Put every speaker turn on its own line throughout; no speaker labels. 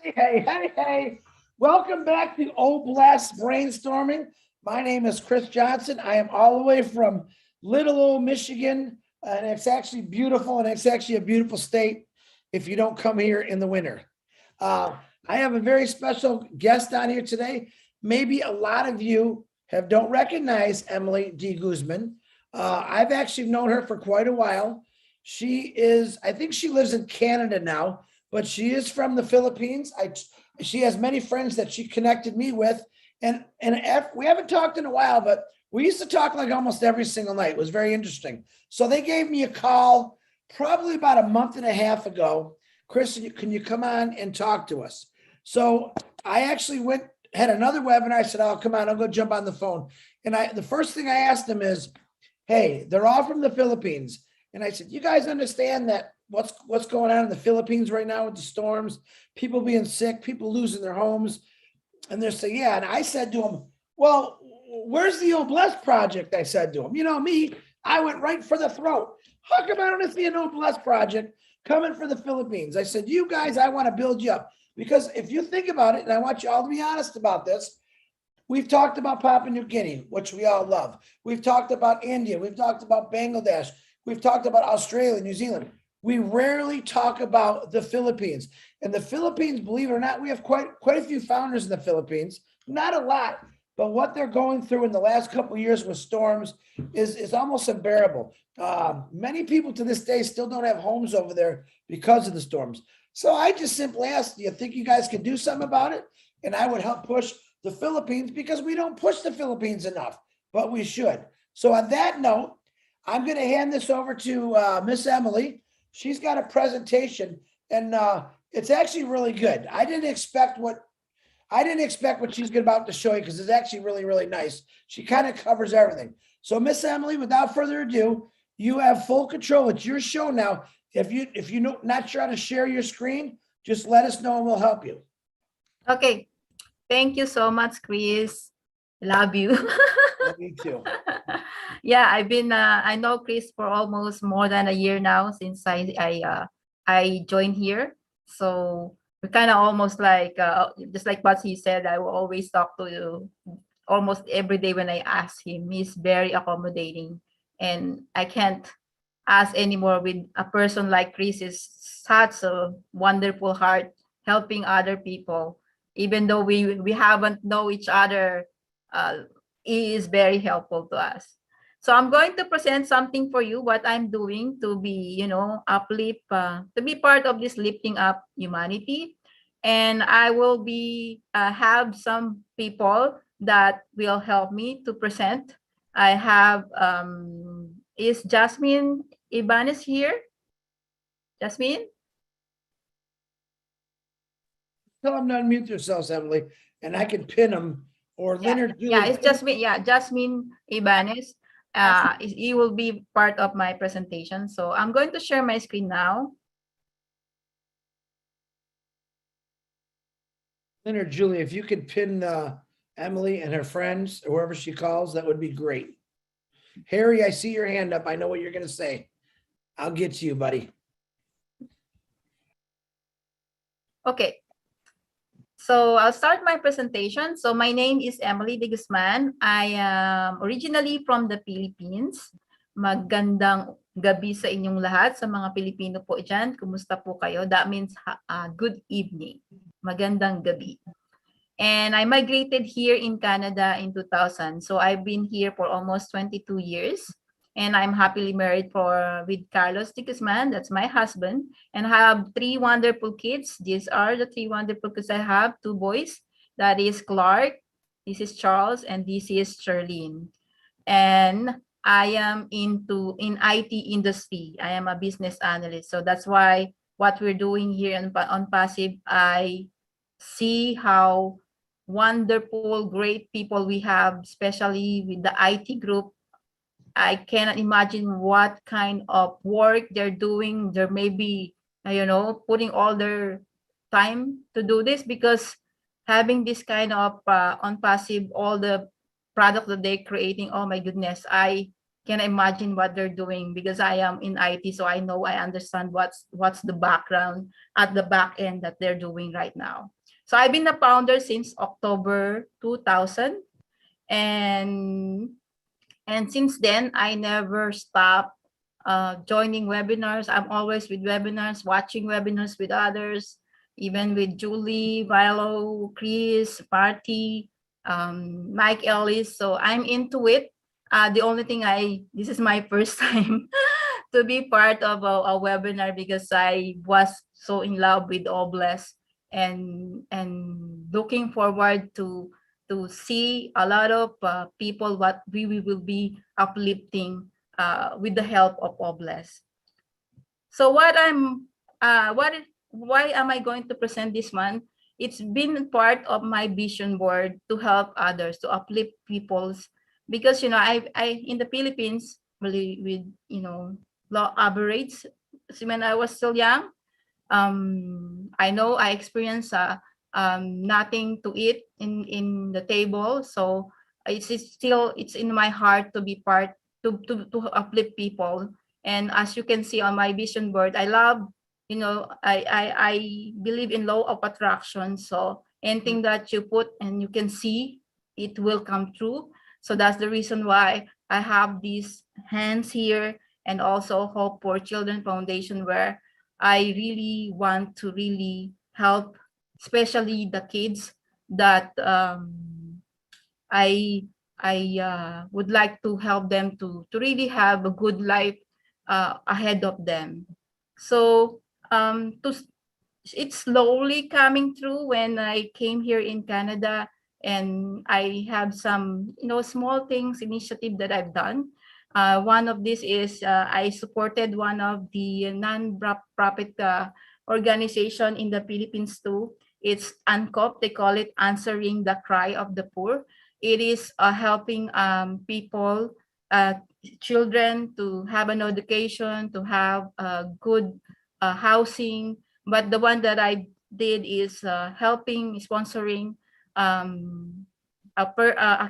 Hey. Welcome back to Blast Brainstorming. My name is Chris Johnson. I am all the way from little old Michigan, and it's actually beautiful, and it's actually a beautiful state if you don't come here in the winter. I have a very special guest on here today. Maybe a lot of you don't recognize Emily D. Guzman. I've actually known her for quite a while. I think she lives in Canada now, but she is from the Philippines. She has many friends that she connected me with. And we haven't talked in a while, but we used to talk like almost every single night. It was very interesting. So they gave me a call probably about a month and a half ago. Chris, can you come on and talk to us? So I actually had another webinar. I said, "Oh, come on, I'll go jump on the phone." And the first thing I asked them is, "Hey, they're all from the Philippines." And I said, "You guys understand that what's going on in the Philippines right now with the storms, people being sick, people losing their homes?" And they're saying, "Yeah." And I said to them, "Well, where's the Blessed Project?" I said to them, "You know me, I went right for the throat. How come I don't see an Blessed Project coming for the Philippines?" I said, "You guys, I want to build you up." Because if you think about it, and I want you all to be honest about this, we've talked about Papua New Guinea, which we all love. We've talked about India. We've talked about Bangladesh. We've talked about Australia, New Zealand. We rarely talk about the Philippines. And the Philippines, believe it or not, we have quite a few founders in the Philippines. Not a lot, but what they're going through in the last couple of years with storms is almost unbearable. Many people to this day still don't have homes over there because of the storms. So I just simply asked, do you think you guys can do something about it? And I would help push the Philippines, because we don't push the Philippines enough, but we should. So on that note, I'm going to hand this over to Miss Emily. She's got a presentation, and it's actually really good. I didn't expect what she's about to show you, because it's actually really, really nice. She kind of covers everything. So Miss Emily, without further ado, you have full control. It's your show now. If you're not sure how to share your screen, just let us know and we'll help you.
Okay. Thank you so much, Chris. Love you.
Me too.
Yeah, I know Chris for almost more than a year now since I joined here. So we kind of almost like just like what he said, I will always talk to you almost every day when I ask him. He's very accommodating, and I can't ask anymore with a person like Chris. Is such a wonderful heart, helping other people, even though we haven't know each other. He is very helpful to us. So I'm going to present something for you, what I'm doing to be, uplift, to be part of this lifting up humanity. And I will be have some people that will help me to present. I have is Jasmine Ibanez here? Jasmine?
Tell them to unmute themselves, Emily, and I can pin them. Or Leonard.
Yeah, it's Jasmine. Yeah, Jasmine Ibanez. He will be part of my presentation. So I'm going to share my screen now.
Leonard, Julie, if you could pin Emily and her friends, or whoever she calls, that would be great. Harry, I see your hand up. I know what you're going to say. I'll get to you, buddy.
Okay. So I'll start my presentation. So my name is Emily de Guzman. I am originally from the Philippines. Magandang gabi sa inyong lahat, sa mga Pilipino po dyan. Kumusta po kayo? That means good evening. Magandang gabi. And I migrated here in Canada in 2000. So I've been here for almost 22 years. And I'm happily married with Carlos de Guzman. That's my husband. And I have 3 wonderful kids. These are the 3 wonderful kids I have. 2 boys. That is Clark. This is Charles. And this is Charlene. And I am in IT industry. I am a business analyst. So that's why what we're doing here on Passive, I see how wonderful, great people we have, especially with the IT group. I cannot imagine what kind of work they're doing. There may be, putting all their time to do this, because having this kind of on passive, all the product that they're creating, oh my goodness, I can imagine what they're doing, because I am in IT, so I know, I understand what's the background at the back end that they're doing right now. So I've been a founder since October 2000, and since then I never stopped joining webinars. I'm always with webinars, watching webinars with others, even with Julie, Vilo, Chris, Party, Mike Ellis. So I'm into it. The only thing this is my first time to be part of a webinar, because I was so in love with Oblast, and looking forward to see a lot of people what we will be uplifting with the help of Oblast. So why am I going to present this one? It's been part of my vision board to help others, to uplift people's, because I in the Philippines, really, with law average, so when I was still young, I know I experienced nothing to eat in the table. So it's in my heart to be part, to uplift people. And as you can see on my vision board, I love, I believe in law of attraction. So anything that you put and you can see, it will come true. So that's the reason why I have these hands here, and also Hope for Children Foundation, where I really want to really help, especially the kids that I would like to help them to really have a good life ahead of them. So it's slowly coming through when I came here in Canada, and I have some small things, initiative that I've done. One of this is I supported one of the non-profit organization in the Philippines too. It's ANCOP, they call it Answering the Cry of the Poor. It is helping people, children, to have an education, to have good housing. But the one that I did is helping, sponsoring a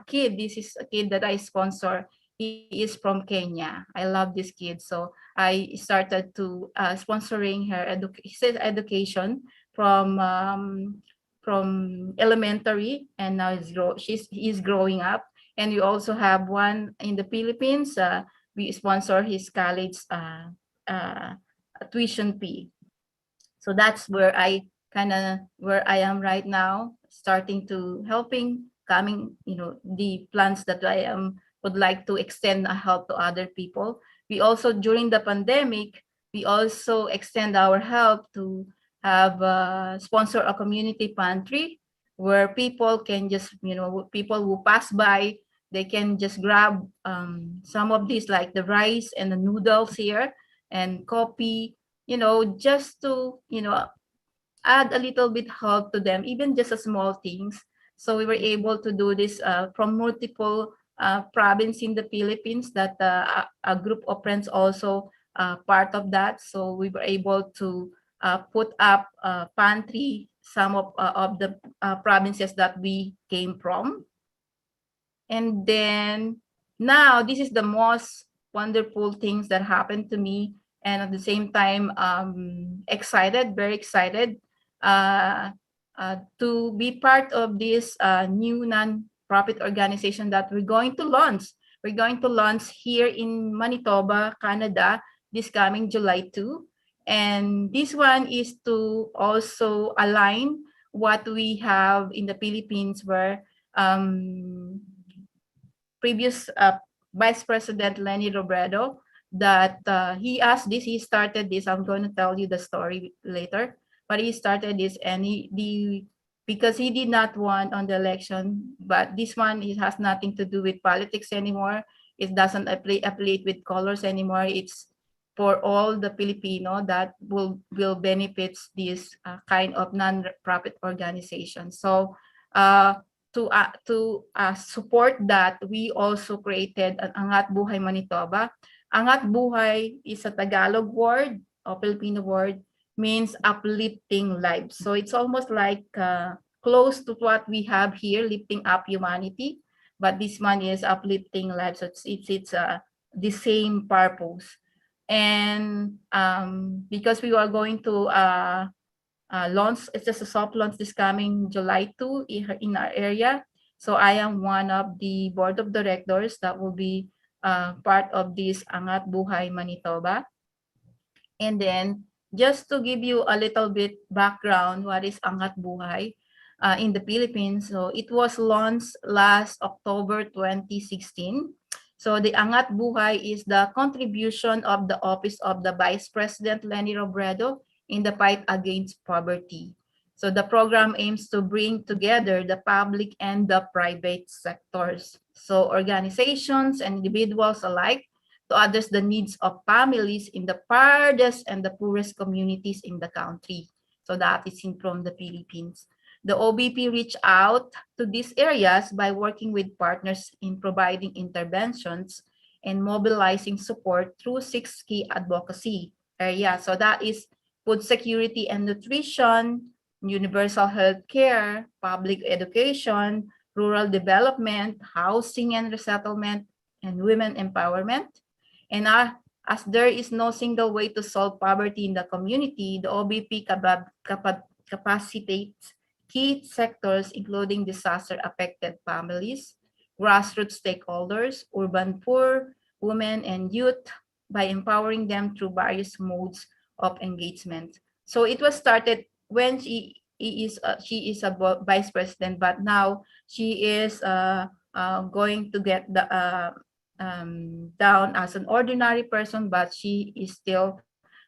kid. This is a kid that I sponsor. He is from Kenya. I love this kid. So I started to sponsoring his education from elementary, and now he's growing up. And we also have one in the Philippines. We sponsor his college tuition fee. So that's where I am right now, starting to helping, coming, the plans that I would like to extend a help to other people. We also, during the pandemic, we also extend our help to have sponsor a community pantry, where people can just, people who pass by, they can just grab some of these, like the rice and the noodles here, and coffee, just to, add a little bit help to them, even just a small things. So we were able to do this from multiple province in the Philippines, that a group of friends also part of that. So we were able to put up a pantry, some of the provinces that we came from. And then now this is the most wonderful things that happened to me, and at the same time excited, very excited to be part of this new non-profit organization that we're going to launch. We're going to launch here in Manitoba, Canada, this coming July 2. And this one is to also align what we have in the Philippines, where previous Vice President Lenny Robredo, that he asked this, he started this. I'm going to tell you the story later, but he started this, and because he did not want on the election, but this one, it has nothing to do with politics anymore. It doesn't affiliate with colors anymore. It's for all the Filipino that will benefit this kind of non-profit organization. So to support that, we also created an Angat Buhay Manitoba. Angat Buhay is a Tagalog word or Filipino word, means uplifting lives. So it's almost like close to what we have here, lifting up humanity, but this one is uplifting lives. So it's the same purpose. And because we are going to launch, it's just a soft launch this coming July 2 in our area. So I am one of the board of directors that will be part of this Angat Buhay Manitoba. And then just to give you a little bit background, what is Angat Buhay in the Philippines? So it was launched last October 2016. So the Angat Buhay is the contribution of the Office of the Vice President Leni Robredo in the fight against poverty. So the program aims to bring together the public and the private sectors. So organizations and individuals alike to address the needs of families in the farthest and the poorest communities in the country. So that is from the Philippines. The OBP reached out to these areas by working with partners in providing interventions and mobilizing support through 6 key advocacy areas. So that is food security and nutrition, universal health care, public education, rural development, housing and resettlement, and women empowerment. And as there is no single way to solve poverty in the community, the OBP capacitates key sectors, including disaster-affected families, grassroots stakeholders, urban poor, women, and youth by empowering them through various modes of engagement. So it was started when she is a vice president, but now she is going to get the down as an ordinary person, but she is still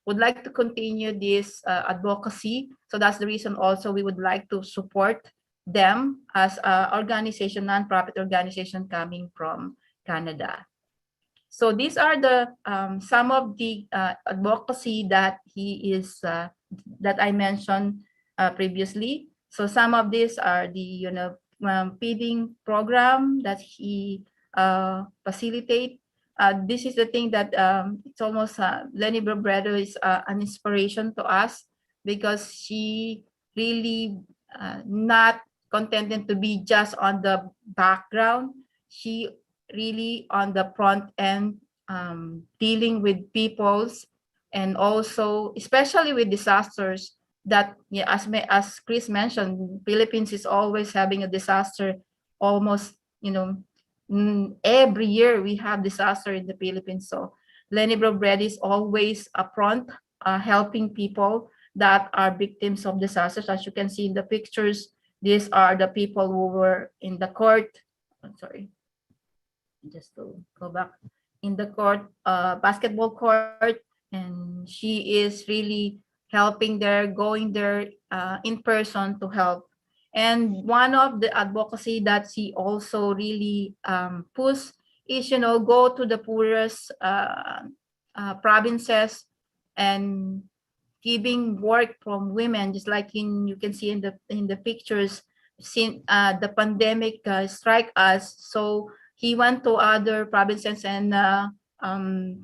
would like to continue this advocacy. So that's the reason also we would like to support them as an organization, nonprofit organization coming from Canada. So these are the some of the advocacy that he is that I mentioned previously. So some of these are the feeding program that he facilitate. This is the thing that it's almost Leni Robredo is an inspiration to us because she really not contented to be just on the background. She really on the front end dealing with people's and also especially with disasters that as Chris mentioned, Philippines is always having a disaster almost every year we have disaster in the Philippines. So Leni Robredo is always upfront helping people that are victims of disasters. As you can see in the pictures, these are the people who were in the court. I'm sorry, just to go back in the court, basketball court, and she is really helping there, going there in person to help. And one of the advocacy that she also really push is, go to the poorest provinces and giving work from women, just like you can see in the pictures. Since the pandemic strike us, so he went to other provinces and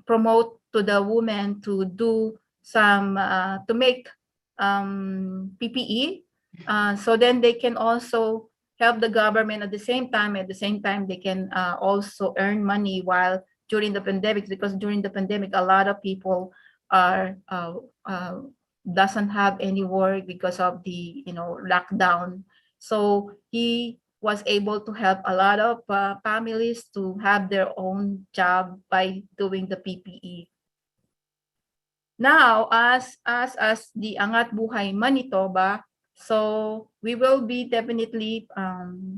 promote to the women to do some to make PPE, so then they can also help the government at the same time. At the same time, they can also earn money while during the pandemic, because during the pandemic, a lot of people are doesn't have any work because of the lockdown. So he was able to help a lot of families to have their own job by doing the PPE. Now, as the Angat Buhay Manitoba, so we will be definitely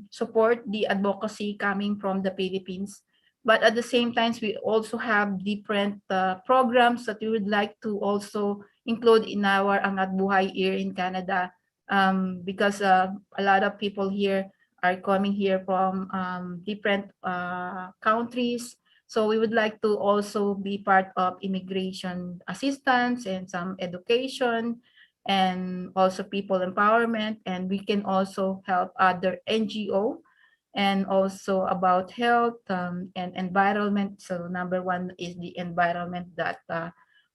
support the advocacy coming from the Philippines. But at the same time, we also have different programs that we would like to also include in our Angat Buhay here in Canada, because a lot of people here are coming here from different countries. So we would like to also be part of immigration assistance and some education and also people empowerment. And we can also help other NGO and also about health and environment. So number one is the environment that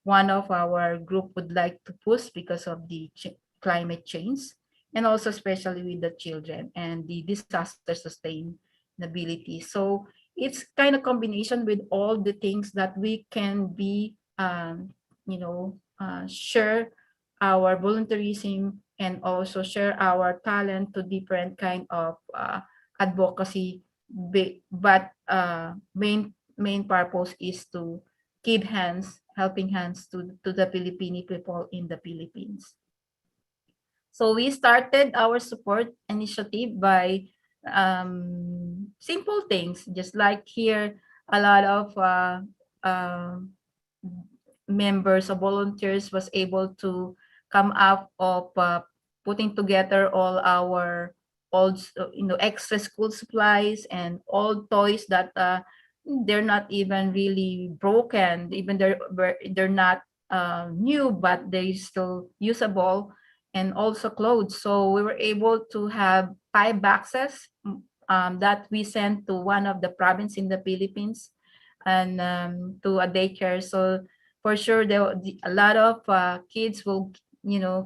one of our group would like to push because of the climate change, and also especially with the children and the disaster sustainability. So it's kind of combination with all the things that we can be, share our volunteerism and also share our talent to different kind of advocacy. But main purpose is to give hands, helping hands to the Filipino people in the Philippines. So we started our support initiative by simple things, just like here, a lot of members or volunteers was able to come up of putting together all our old, extra school supplies and old toys that they're not even really broken, even they're not new, but they still usable, and also clothes. So we were able to have 5 boxes that we sent to one of the province in the Philippines, and to a daycare. So for sure, a lot of kids will,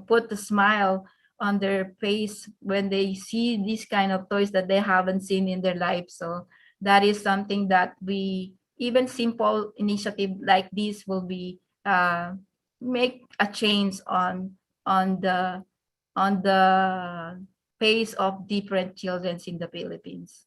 put a smile on their face when they see these kind of toys that they haven't seen in their life. So that is something that we, even simple initiative like this will be make a change on the on the face of different children in the Philippines.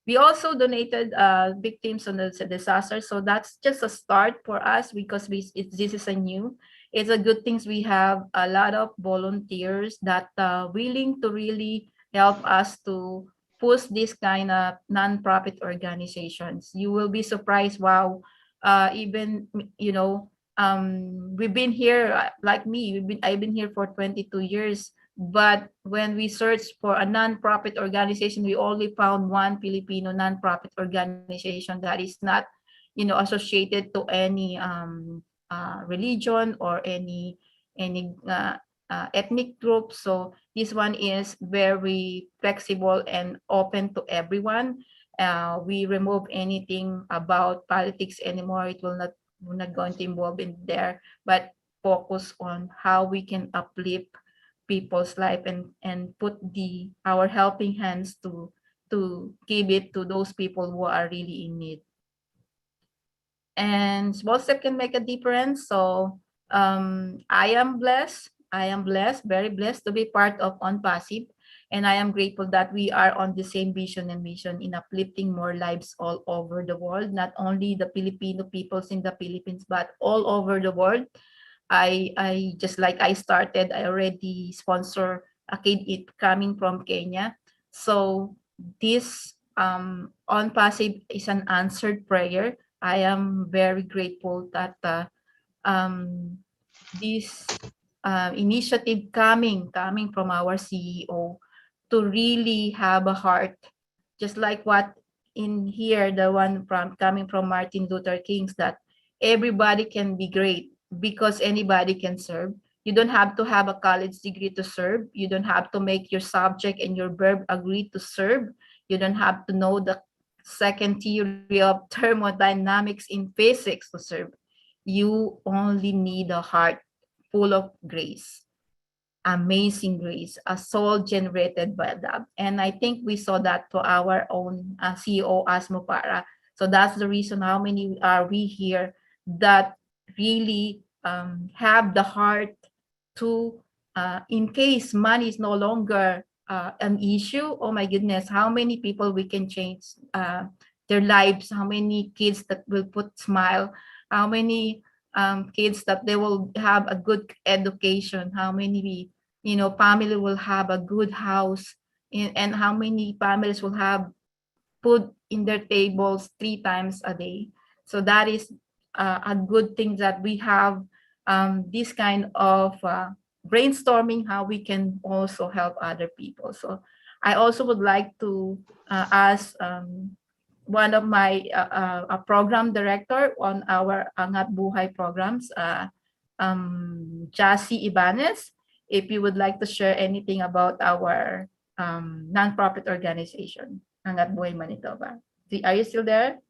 We also donated victims on the disaster, so that's just a start for us because this is a new. It's a good things we have a lot of volunteers that willing to really help us to push this kind of non-profit organizations. You will be surprised. Wow, even we've been here like me. I've been here for 22 years. But when we searched for a non-profit organization, we only found one Filipino non-profit organization that is not, associated to any religion or any ethnic group. So this one is very flexible and open to everyone. We remove anything about politics anymore. It will not, we're not going to involve in there, but focus on how we can uplift people's life and put our helping hands to give it to those people who are really in need. And small step can make a difference. So I am blessed, very blessed to be part of ONPASSIVE, and I am grateful that we are on the same vision and mission in uplifting more lives all over the world, not only the Filipino peoples in the Philippines but all over the world. I just like I started, I already sponsor a kid it coming from Kenya. So this ONPASSIVE is an answered prayer. I am very grateful that this initiative coming from our CEO to really have a heart, just like what in here, the one from coming from Martin Luther King's, that everybody can be great because anybody can serve. You don't have to have a college degree to serve. You don't have to make your subject and your verb agree to serve. You don't have to know the second theory of thermodynamics in physics to serve. You only need a heart full of grace, amazing grace, a soul generated by love. And I think we saw that to our own CEO, ASHMUFAREH. So that's the reason how many are we here that really have the heart to, in case money is no longer an issue, oh my goodness, how many people we can change their lives, how many kids that will put smile, how many kids that they will have a good education, how many family will have a good house, and how many families will have food in their tables 3 times a day. So that is a good thing that we have this kind of brainstorming how we can also help other people. So I also would like to ask one of my a program director on our Angat Buhay programs, Jassy Ibanez, if you would like to share anything about our nonprofit organization, Angat Buhay Manitoba. Are you still there?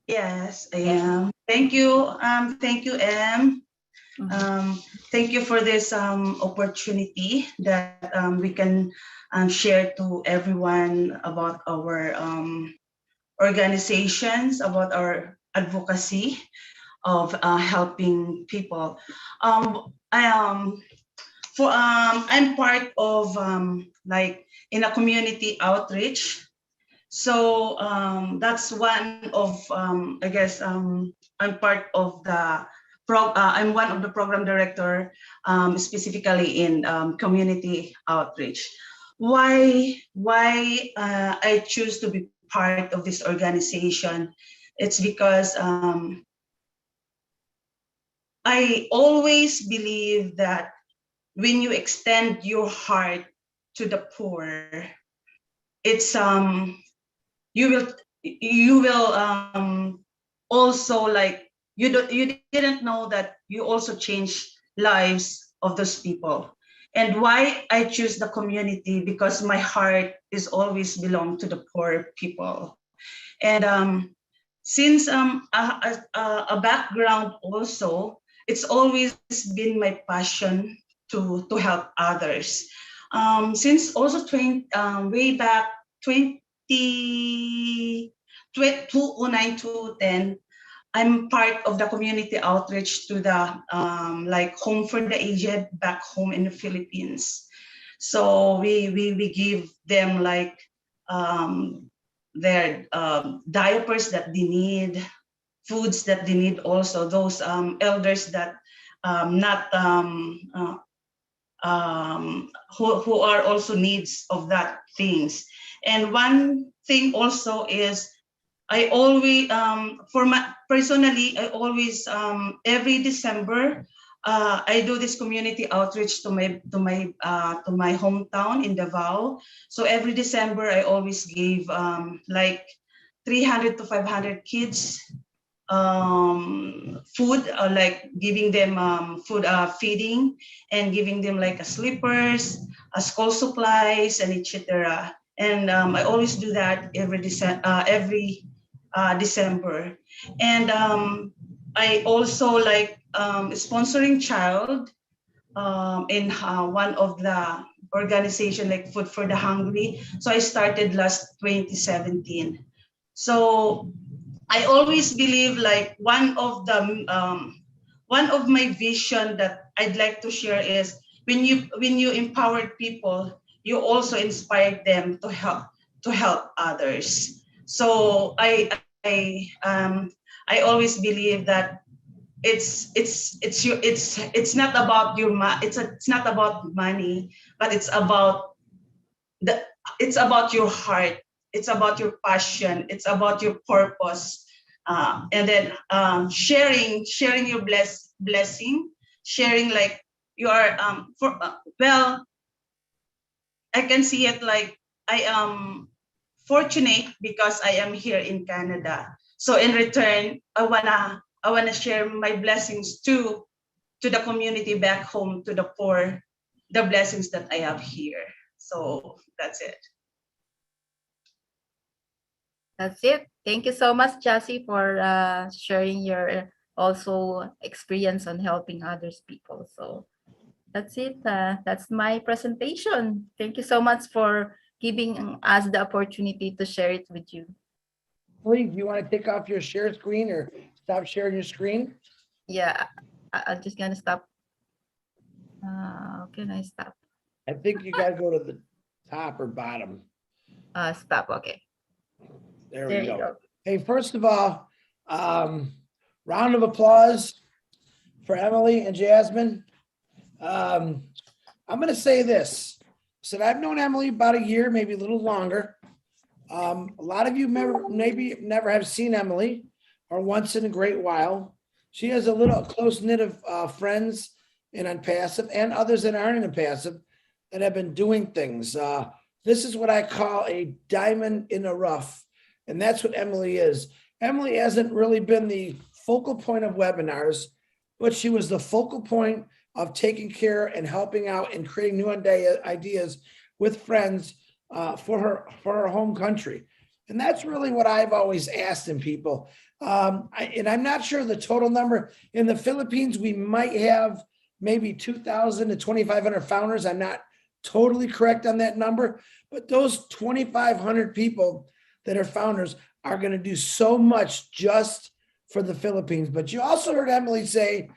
Yes, I am. Thank you. Thank you, Em. Thank you for this opportunity that we can share to everyone about our organizations, about our advocacy of helping people. I'm part of like in a community outreach. So that's one of I guess I'm part of the I'm one of the program director specifically in community outreach. Why I choose to be part of this organization? It's because I always believe that when you extend your heart to the poor, it's you will also like you didn't know that you also change lives of those people. And why I choose the community, because my heart is always belong to the poor people. And since a background also, it's always been my passion to help others. Since also way back 2009 to 10, I'm part of the community outreach to the like home for the aged back home in the Philippines. So we give them like their diapers that they need, foods that they need, also those elders that not who are also needs of that things. And one thing also is I always for my personally I always every December I do this community outreach to my hometown in Davao. So every December I always give like 300 to 500 kids food, like giving them food, feeding, and giving them like a slippers, school supplies, and etc. And I always do that every December. And I also like sponsoring child in one of the organization like Food for the Hungry. So I started last 2017. So I always believe like one of my vision that I'd like to share is when you empower people, you also inspire them to help others. So I always believe that it's not about it's not about money, but it's about it's about your heart, it's about your passion, it's about your purpose, and then sharing your blessing, sharing like you are well, I can see it like I am fortunate because I am here in Canada. So in return, I wanna share my blessings to the community back home, to the poor, the blessings that I have here. So that's it.
That's it. Thank you so much, Jassy, for sharing your also experience on helping others people. So that's it. That's my presentation. Thank you so much for giving us the opportunity to share it with you.
Please, you want to take off your share screen or stop sharing your screen?
Yeah, I'm just gonna stop. Can I stop?
I think you got to go to the top or bottom.
Stop. Okay.
There we go. Hey, first of all, round of applause for Emily and Jasmine. I'm going to say this. So I've known Emily about a year, maybe a little longer. A lot of you maybe never have seen Emily, or once in a great while. She has a little close-knit of friends in ONPASSIVE and others that aren't in ONPASSIVE that have been doing things. This is what I call a diamond in the rough. And that's what Emily is. Emily hasn't really been the focal point of webinars, but she was the focal point of taking care and helping out and creating new ideas with friends for her home country. And that's really what I've always asked in people. And I'm not sure the total number. In the Philippines, we might have maybe 2,000 to 2,500 founders. I'm not totally correct on that number, but those 2,500 people that are founders, are going to do so much just for the Philippines. But you also heard Emily say,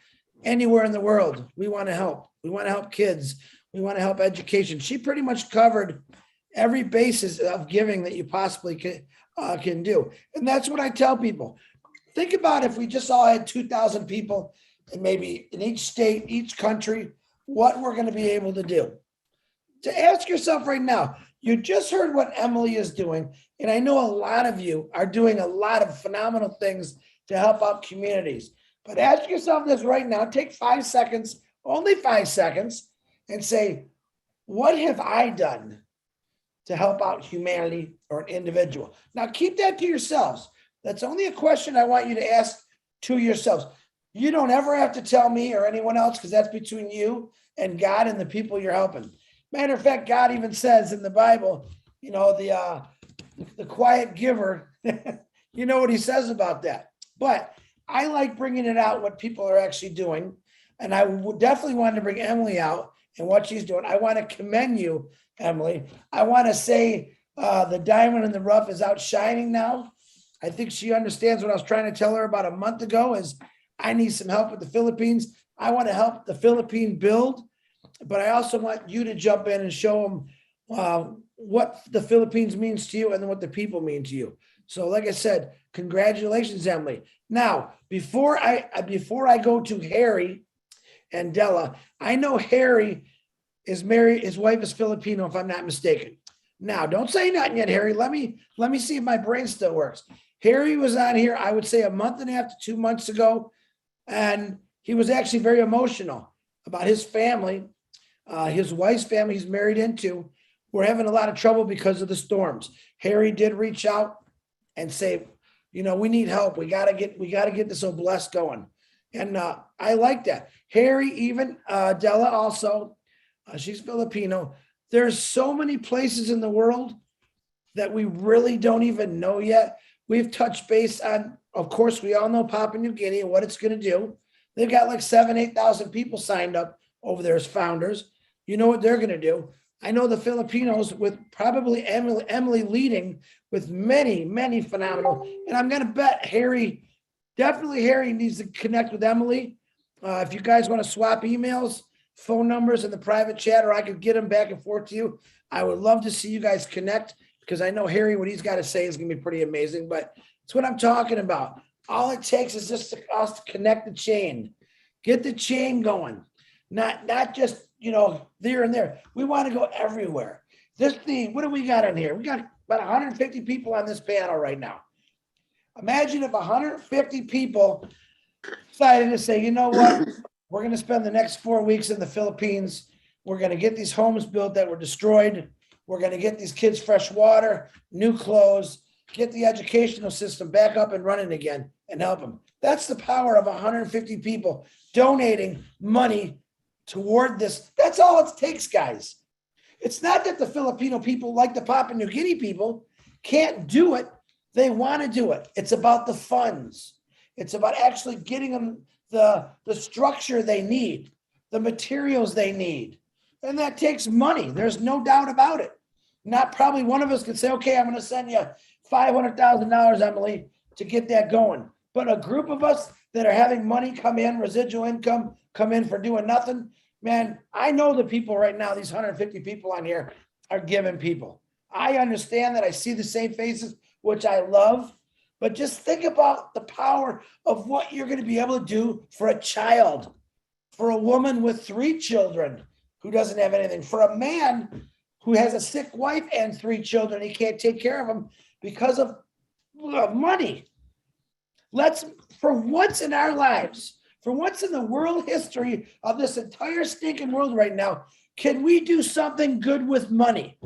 anywhere in the world, we want to help. We want to help kids. We want to help education. She pretty much covered every basis of giving that you possibly can do. And that's what I tell people. Think about if we just all had 2,000 people and maybe in each state, each country, what we're going to be able to do. To ask yourself right now, you just heard what Emily is doing. And I know a lot of you are doing a lot of phenomenal things to help out communities. But ask yourself this right now, take 5 seconds, only 5 seconds, and say, what have I done to help out humanity or an individual? Now keep that to yourselves. That's only a question I want you to ask to yourselves. You don't ever have to tell me or anyone else, because that's between you and God and the people you're helping. Matter of fact, God even says in the Bible, you know, the quiet giver, you know what he says about that. But I like bringing it out, what people are actually doing. And I definitely wanted to bring Emily out and what she's doing. I want to commend you, Emily. I want to say the diamond in the rough is out shining now. I think she understands what I was trying to tell her about a month ago is I need some help with the Philippines. I want to help the Philippine build, but I also want you to jump in and show them what the Philippines means to you and then what the people mean to you. So like I said, congratulations, Emily. Now, before I go to Harry and Della, I know Harry is married, his wife is Filipino, if I'm not mistaken. Now, don't say nothing yet, Harry. Let me see if my brain still works. Harry was on here, I would say a month and a half to 2 months ago, and he was actually very emotional about his family, his wife's family he's married into. We're having a lot of trouble because of the storms. Harry did reach out and say, you know, we need help. We gotta get this Oblast going. And I like that. Harry, even Della also, she's Filipino. There's so many places in the world that we really don't even know yet. We've touched base on, of course, we all know Papua New Guinea and what it's going to do. They've got like 8,000 people signed up over there as founders. You know what they're going to do. I know the Filipinos, with probably Emily leading with many, many phenomenal. And I'm going to bet Harry needs to connect with Emily. If you guys want to swap emails, phone numbers in the private chat, or I could get them back and forth to you, I would love to see you guys connect, because I know Harry, what he's got to say is going to be pretty amazing. But it's what I'm talking about. All it takes is just us to connect the chain, get the chain going, not just, you know, there and there. We want to go everywhere. This thing, what do we got on here? We got about 150 people on this panel right now. Imagine if 150 people decided to say, you know what, we're going to spend the next 4 weeks in the Philippines. We're going to get these homes built that were destroyed. We're going to get these kids fresh water, new clothes, get the educational system back up and running again and help them. That's the power of 150 people donating money toward this. That's all it takes, guys. It's not that the Filipino people, like the Papua New Guinea people, can't do it. They want to do it. It's about the funds. It's about actually getting them the structure they need, the materials they need. And that takes money. There's no doubt about it. Not probably one of us could say, okay, I'm going to send you $500,000, Emily, to get that going. But a group of us that are having money come in, residual income come in for doing nothing, man, I know the people right now, these 150 people on here are giving people. I understand that. I see the same faces, which I love. But just think about the power of what you're going to be able to do for a child, for a woman with 3 children who doesn't have anything, for a man who has a sick wife and 3 children. He can't take care of them because of money. Let's, for once in our lives, for once in the world history of this entire stinking world right now, can we do something good with money?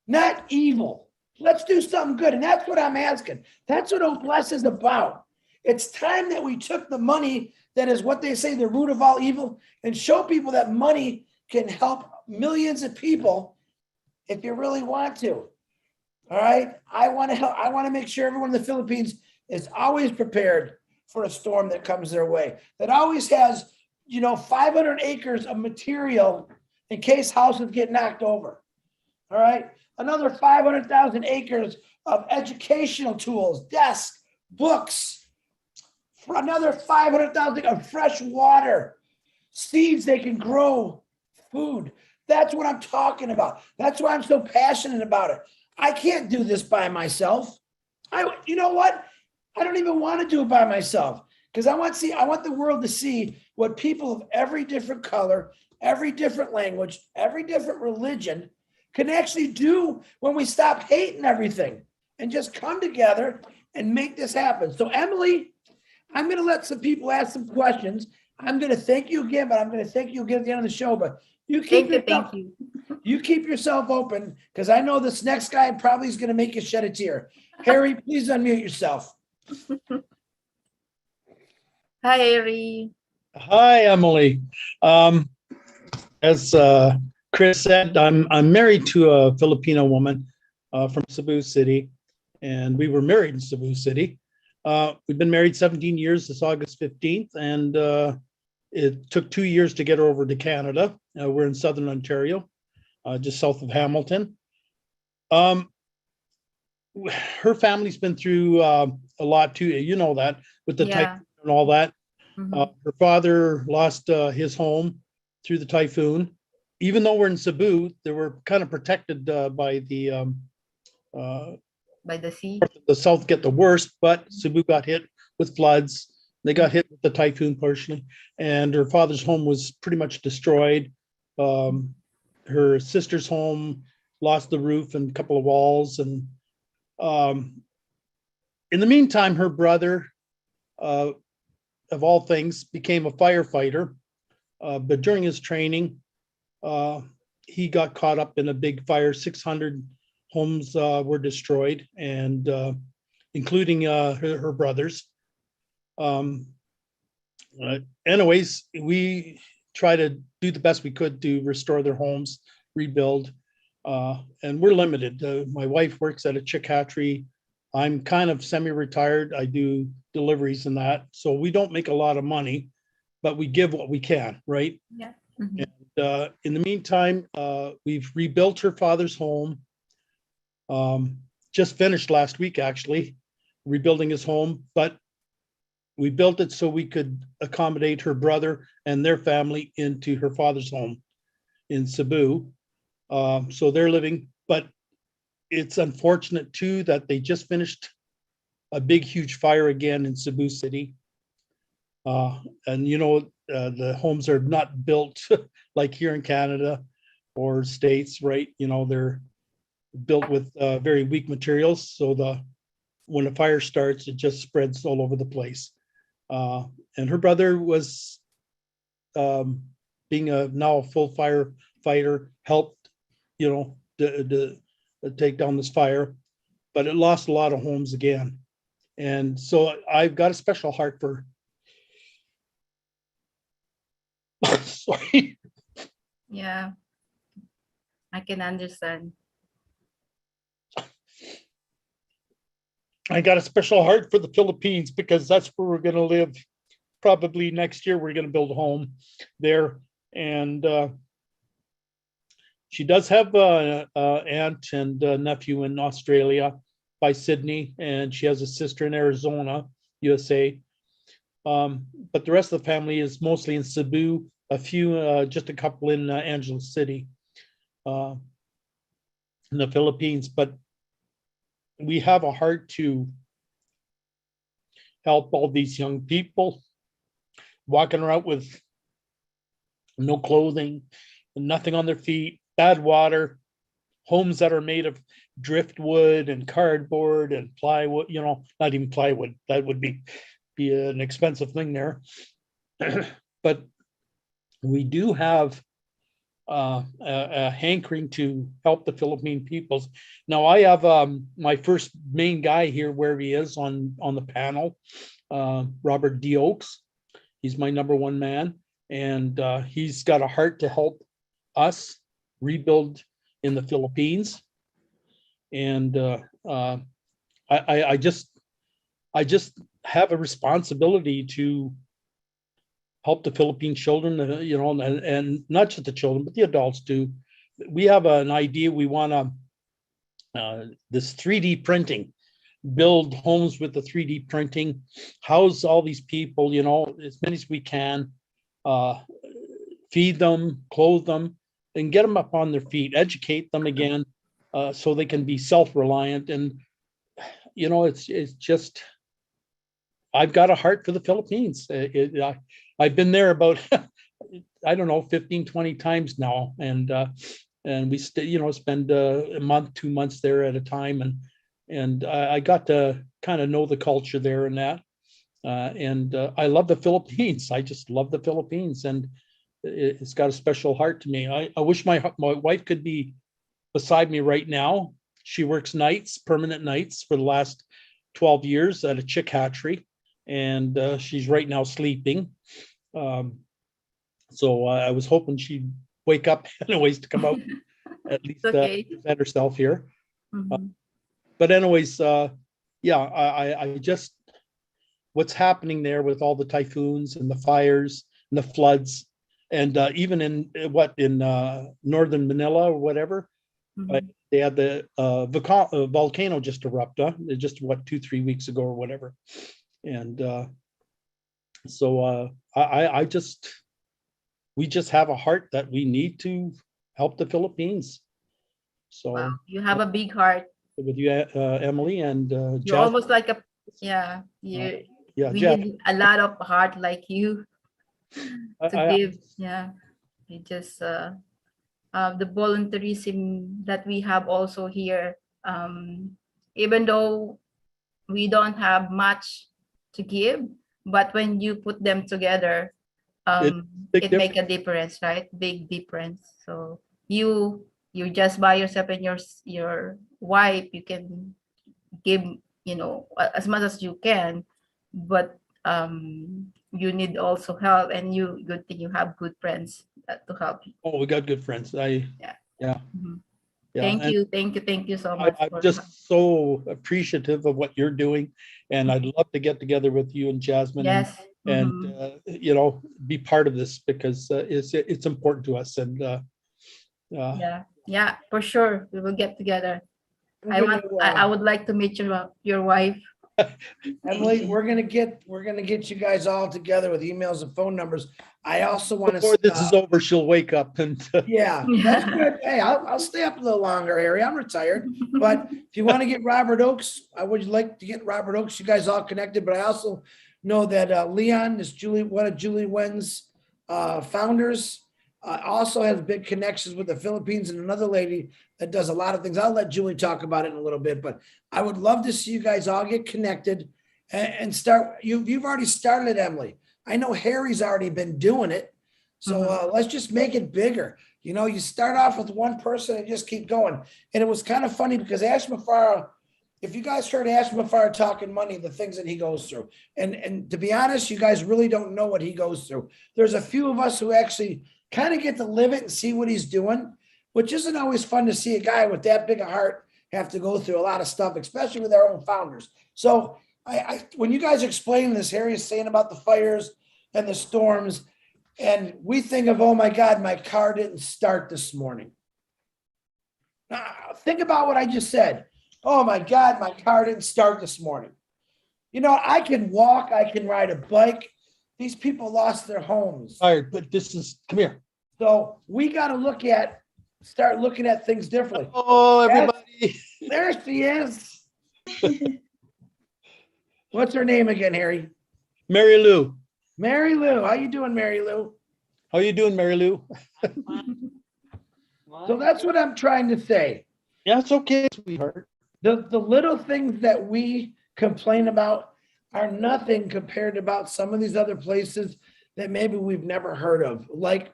Not evil. Let's do something good. And that's what I'm asking. That's what ONPASSIVE is about. It's time that we took the money that is what they say the root of all evil and show people that money can help millions of people if you really want to. All right. I want to help. I want to make sure everyone in the Philippines is always prepared for a storm that comes their way, that always has, 500 acres of material in case houses get knocked over. All right. Another 500,000 acres of educational tools, desks, books, for another 500,000 of fresh water, seeds they can grow food. That's what I'm talking about. That's why I'm so passionate about it. I can't do this by myself. You know what? I don't even want to do it by myself because I want the world to see what people of every different color, every different language, every different religion can actually do when we stop hating everything and just come together and make this happen. So Emily, I'm going to let some people ask some questions. I'm going to thank you again, but I'm going to thank you again at the end of the show. But you keep
Thank you.
you keep yourself open because I know this next guy probably is going to make you shed a tear. Harry, please unmute yourself.
Hi, Harry.
Hi, Emily. As Chris said, I'm married to a Filipino woman from Cebu City, and we were married in Cebu City. We've been married 17 years. This August 15th, and it took 2 years to get her over to Canada. We're in Southern Ontario, just south of Hamilton. Her family's been through a lot too. You know that with the typhoon and all that. Her father lost his home through the typhoon. Even though we're in Cebu, they were kind of protected by the
sea.
The south get the worst, but Cebu got hit with floods. They got hit with the typhoon partially, and her father's home was pretty much destroyed. Her sister's home lost the roof and a couple of walls, and in the meantime, her brother, of all things, became a firefighter. But during his training, he got caught up in a big fire. 600 homes were destroyed, and including her brother's. Anyways, we try to do the best we could to restore their homes, rebuild, and we're limited. My wife works at a chick hatchery. I'm kind of semi-retired. I do deliveries and that, so we don't make a lot of money, but we give what we can, right?
Yeah.
And in the meantime, we've rebuilt her father's home. Just finished last week, actually, rebuilding his home, but we built it so we could accommodate her brother and their family into her father's home in Cebu. So they're living, but it's unfortunate too that they just finished a big, huge fire again in Cebu City. And you know, the homes are not built like here in Canada or States, right? You know, they're built with very weak materials. So when a fire starts, it just spreads all over the place. And her brother was being now a full firefighter, helped, you know, to take down this fire, but it lost a lot of homes again. And so I've got a special heart for, sorry.
Yeah, I can understand.
I got a special heart for the Philippines because that's where we're going to live. Probably next year, we're going to build a home there. And she does have an aunt and nephew in Australia by Sydney, and she has a sister in Arizona, USA. But the rest of the family is mostly in Cebu, a few, just a couple in Angeles City, in the Philippines. But we have a heart to help all these young people walking around with no clothing, nothing on their feet, bad water, homes that are made of driftwood and cardboard and plywood, you know, not even plywood. That would be an expensive thing there. But we do have a hankering to help the Philippine peoples. Now I have my first main guy here where he is on the panel, Robert D. Oakes. He's my number one man, and he's got a heart to help us rebuild in the Philippines. And I just have a responsibility to help the Philippine children, you know, and not just the children, but the adults too, we have an idea. We want to this 3D printing, build homes with the 3D printing, house all these people, you know, as many as we can, feed them, clothe them, and get them up on their feet, educate them again, so they can be self-reliant. And, you know, it's just, I've got a heart for the Philippines. I've been there about, I don't know, 15, 20 times now. And we you know, spend a month, 2 months there at a time. And I got to kind of know the culture there and that. And I love the Philippines. I just love the Philippines, and it's got a special heart to me. I wish my wife could be beside me right now. She works nights, permanent nights, for the last 12 years at a chick hatchery, and she's right now sleeping. So I was hoping she'd wake up anyways to come out at least present herself here. But anyways, yeah, I just, what's happening there with all the typhoons and the fires and the floods, and even in northern Manila or whatever, they had the volcano just erupt, just 2-3 weeks ago or whatever. And so we just have a heart that we need to help the Philippines. So
wow, you have a big heart.
With you, Emily, and
You're
Jasmine.
almost like a, we need a lot of heart like you to give. Yeah, you just the volunteerism that we have also here. Even though we don't have much to give, but when you put them together, it make a difference, right? Big difference. So you just by yourself and your wife, you can give, you know, as much as you can, but you need also help, and good thing you have good friends to help you.
Oh, we got good friends. Yeah.
Thank you so much.
I'm just so appreciative of what you're doing, and I'd love to get together with you and Jasmine.
Yes.
And you know, be part of this, because it's important to us. And
yeah, for sure, we will get together. I would like to meet your wife.
Emily, we're gonna get you guys all together with emails and phone numbers. I also want to.
Before this is over, she'll wake up and.
Yeah, that's good. Hey, I'll stay up a little longer, Harry. I'm retired, but if you want to get Robert Oakes, I would like to get Robert Oakes. You guys all connected, but I also know that Leon is one of Julie Wen's founders. Also has big connections with the Philippines, and another lady that does a lot of things. I'll let Julie talk about it in a little bit, but I would love to see you guys all get connected and start. You've already started it, Emily. I know Harry's already been doing it. So let's just make it bigger. You know, you start off with one person and just keep going. And it was kind of funny because ASHMUFAREH, if you guys heard ASHMUFAREH talking money, the things that he goes through, and to be honest, you guys really don't know what he goes through. There's a few of us who actually kind of get to live it and see what he's doing, which isn't always fun to see a guy with that big a heart have to go through a lot of stuff, especially with our own founders. So when you guys explain this, Harry is saying about the fires and the storms, and we think of, oh my God, my car didn't start this morning. Think about what I just said. Oh my God, my car didn't start this morning. You know, I can walk, I can ride a bike. These people lost their homes.
All right, but come here.
So we got to start looking at things differently.
Oh, everybody.
There she is. What's her name again, Harry?
Mary Lou.
Mary Lou. How you doing, Mary Lou?
How you doing, Mary Lou?
So that's what I'm trying to say.
Yeah, it's okay, sweetheart.
The little things that we complain about are nothing compared to about some of these other places that maybe we've never heard of. Like,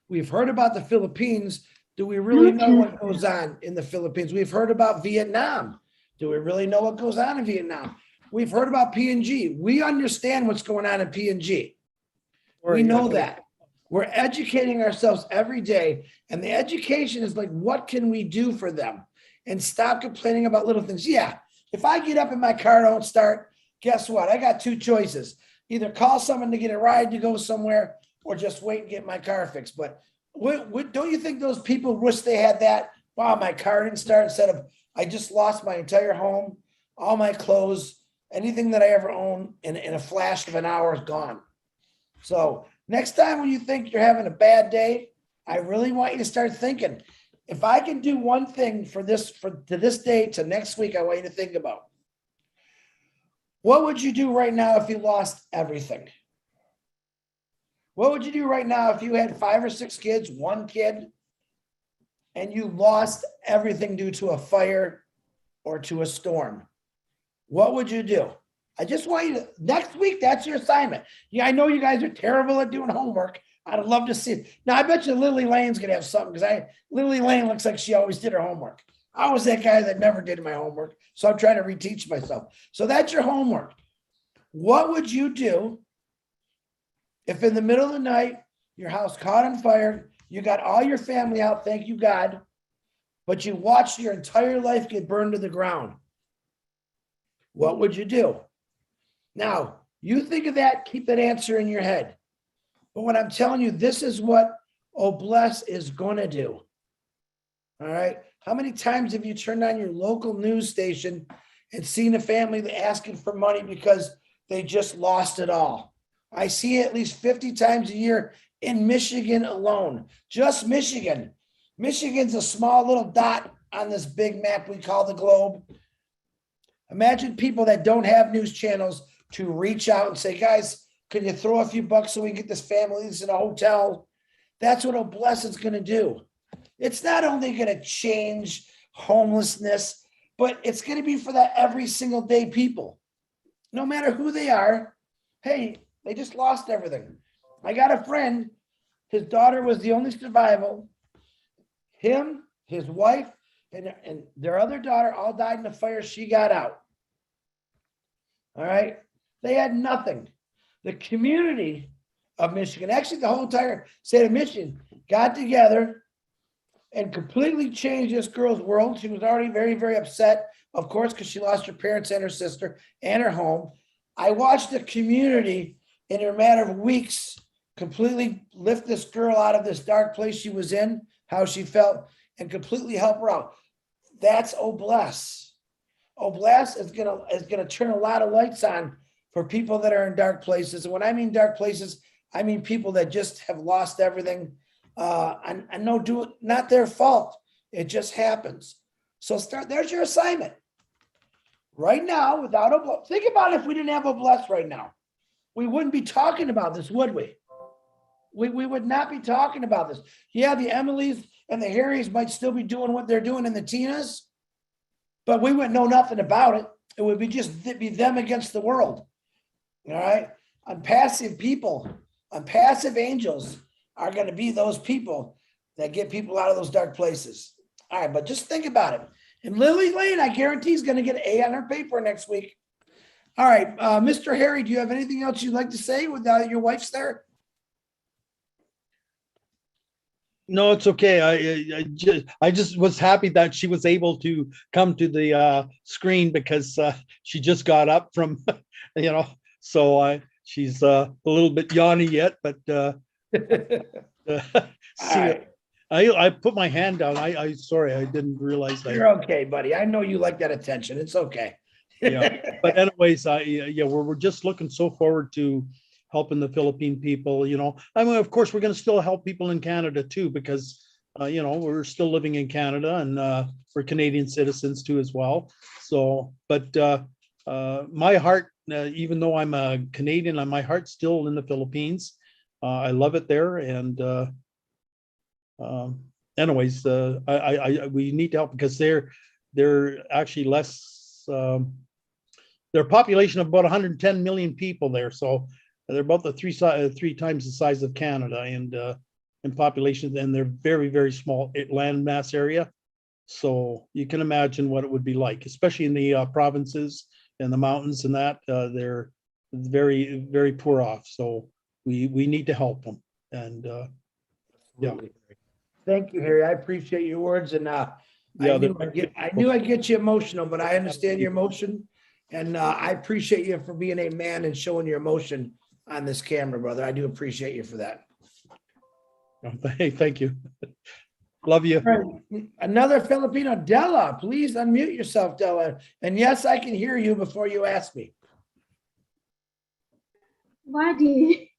we've heard about the Philippines. Do we really know what goes on in the Philippines? We've heard about Vietnam. Do we really know what goes on in Vietnam? We've heard about PNG. We understand what's going on in PNG. We know that. We're educating ourselves every day. And the education is like, what can we do for them? And stop complaining about little things. Yeah, if I get up and my car don't start, guess what? I got two choices. Either call someone to get a ride to go somewhere or just wait and get my car fixed. But don't you think those people wish they had that? Wow, my car didn't start, instead of I just lost my entire home, all my clothes, anything that I ever owned in a flash of an hour is gone. So next time when you think you're having a bad day, I really want you to start thinking, if I can do one thing to this day to next week, I want you to think about, what would you do right now if you lost everything? What would you do right now if you had 5 or 6 kids, 1 kid, and you lost everything due to a fire or to a storm? What would you do? I just want you to, next week, that's your assignment. Yeah, I know you guys are terrible at doing homework. I'd love to see it. Now, I bet you Lily Lane's going to have something, because Lily Lane looks like she always did her homework. I was that guy that never did my homework, so I'm trying to reteach myself. So that's your homework. What would you do if in the middle of the night, your house caught on fire, you got all your family out, thank you God, but you watched your entire life get burned to the ground? What would you do? Now, you think of that, keep that answer in your head. But when I'm telling you, this is what Bless is going to do. All right. How many times have you turned on your local news station and seen a family asking for money because they just lost it all? I see it at least 50 times a year in Michigan alone. Just Michigan. Michigan's a small little dot on this big map we call the globe. Imagine people that don't have news channels to reach out and say, guys, can you throw a few bucks so we can get this family in a hotel? That's what Bless is going to do. It's not only going to change homelessness, but it's going to be for that every single day people. No matter who they are, hey, they just lost everything. I got a friend, his daughter was the only survival. Him, his wife, and their other daughter all died in the fire. She got out. All right. They had nothing. The community of Michigan, actually the whole entire state of Michigan, got together and completely changed this girl's world. She was already very, very upset, of course, because she lost her parents and her sister and her home. I watched the community in a matter of weeks completely lift this girl out of this dark place she was in, how she felt, and completely help her out. That's Bless. Bless is gonna turn a lot of lights on for people that are in dark places. And when I mean dark places, I mean people that just have lost everything. And no, not their fault. It just happens. So there's your assignment. Right now, without think about if we didn't have Bless right now. We wouldn't be talking about this, would we? We would not be talking about this. Yeah, the Emilys and the Harrys might still be doing what they're doing in the Tinas, but we wouldn't know nothing about it. It would be them against the world. All right. Unpassive people, unpassive angels are going to be those people that get people out of those dark places. All right. But just think about it. And Lily Lane, I guarantee, is going to get an A on her paper next week. All right. Mr. Harry, do you have anything else you'd like to say without your wife's there?
No, it's okay. I just was happy that she was able to come to the screen, because she just got up from, so she's a little bit yawny yet, but see,
Right.
I put my hand down. I sorry, I didn't realize that.
You're okay, buddy. I know you like that attention. It's okay.
Yeah, but anyways, we're just looking so forward to helping the Philippine people. I mean, of course, we're going to still help people in Canada too, because we're still living in Canada, and we're Canadian citizens too as well. So, but my heart, even though I'm a Canadian, my heart's still in the Philippines. I love it there, and anyways, we need to help, because they're actually less. Their population of about 110 million people there, so they're about the three times the size of Canada, and in population, and they're very, very small land mass area. So you can imagine what it would be like, especially in the provinces and the mountains, and that they're very, very poor off. So we need to help them. And yeah.
Thank you, Harry. I appreciate your words, and I knew I'd get you emotional, but I understand your emotion, and I appreciate you for being a man and showing your emotion on this camera, brother. I do appreciate you for that.
Hey, thank you. Love you.
Another Filipino, Della, please unmute yourself, Della. And yes, I can hear you before you ask me.
Buddy.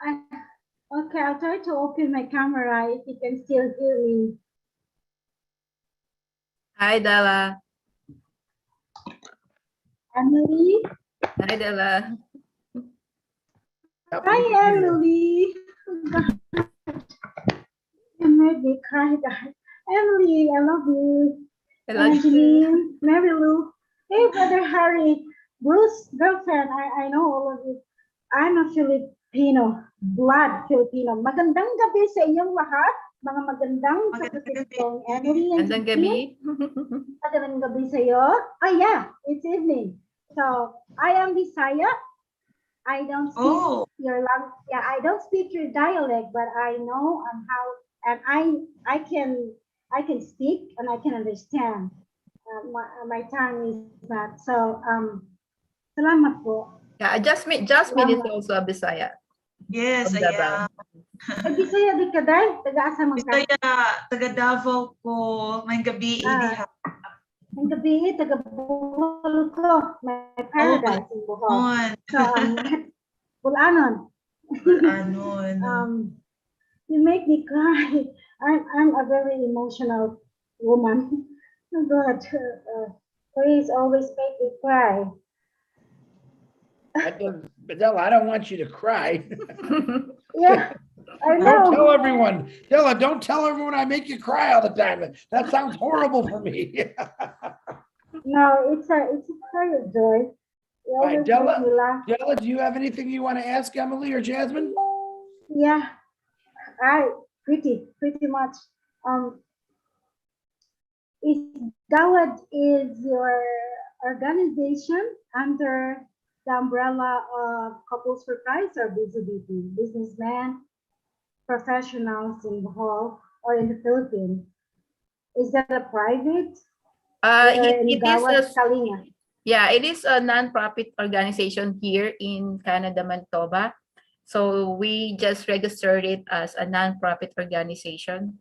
Okay, I'll try to open my camera if you can still hear me.
Hi, Della.
Emily.
Hi, Della.
Hi, Emily. You made me cry, guys. Emily, I love you.
I love you.
Angeline, Mary Lou. Hey, brother Harry. Bruce, girlfriend, I know all of you. I'm a Filipino, blood Filipino. Magandang gabi sa inyong lahat. Mga magandang kapatid Emily and
Magandang
Justine.
gabi.
Magandang gabi sa iyo. Oh yeah, it's evening. So I am Bisaya. I don't speak your language. Yeah, I don't speak your dialect, but I know how, and I can speak and I can understand. My tongue is not so. Salamat po.
Yeah, Jasmine is also a Bisaya.
Yes,
From Davao.
Ay, Bisaya di ka day? Taga-asa mo ka?
Bisaya, taga Davao ko, may gabi diha.
Ang gabi, taga Bohol ko. May paradise in Bohol. So, Bulanon.
Bulanon.
You make me cry. I'm a very emotional woman. Oh God, please always make me cry.
Della, I don't want you to cry.
Yeah, I
Don't
know.
tell everyone. Della, don't tell everyone I make you cry all the time. That sounds horrible for me.
No, it's a cry of joy. You
All right,
always make me laugh.
Della, do you have anything you want to ask Emily or Jasmine?
Yeah, pretty much. Is Gawad is your organization under the umbrella of Couples for Christ or BZBP, businessmen, professionals in Bohol or in the Philippines? Is that a private?
It is
Kalinga?
Yeah, it is a non-profit organization here in Canada, Manitoba. So we just registered it as a non-profit organization.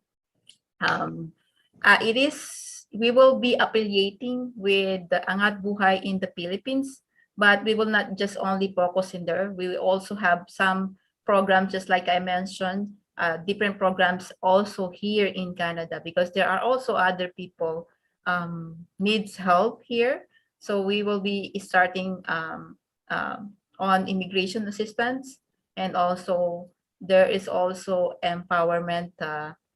We will be affiliating with the Angat Buhay in the Philippines, but we will not just only focus in there. We will also have some programs, just like I mentioned, different programs also here in Canada, because there are also other people needs help here. So we will be starting on immigration assistance, and also there is also empowerment,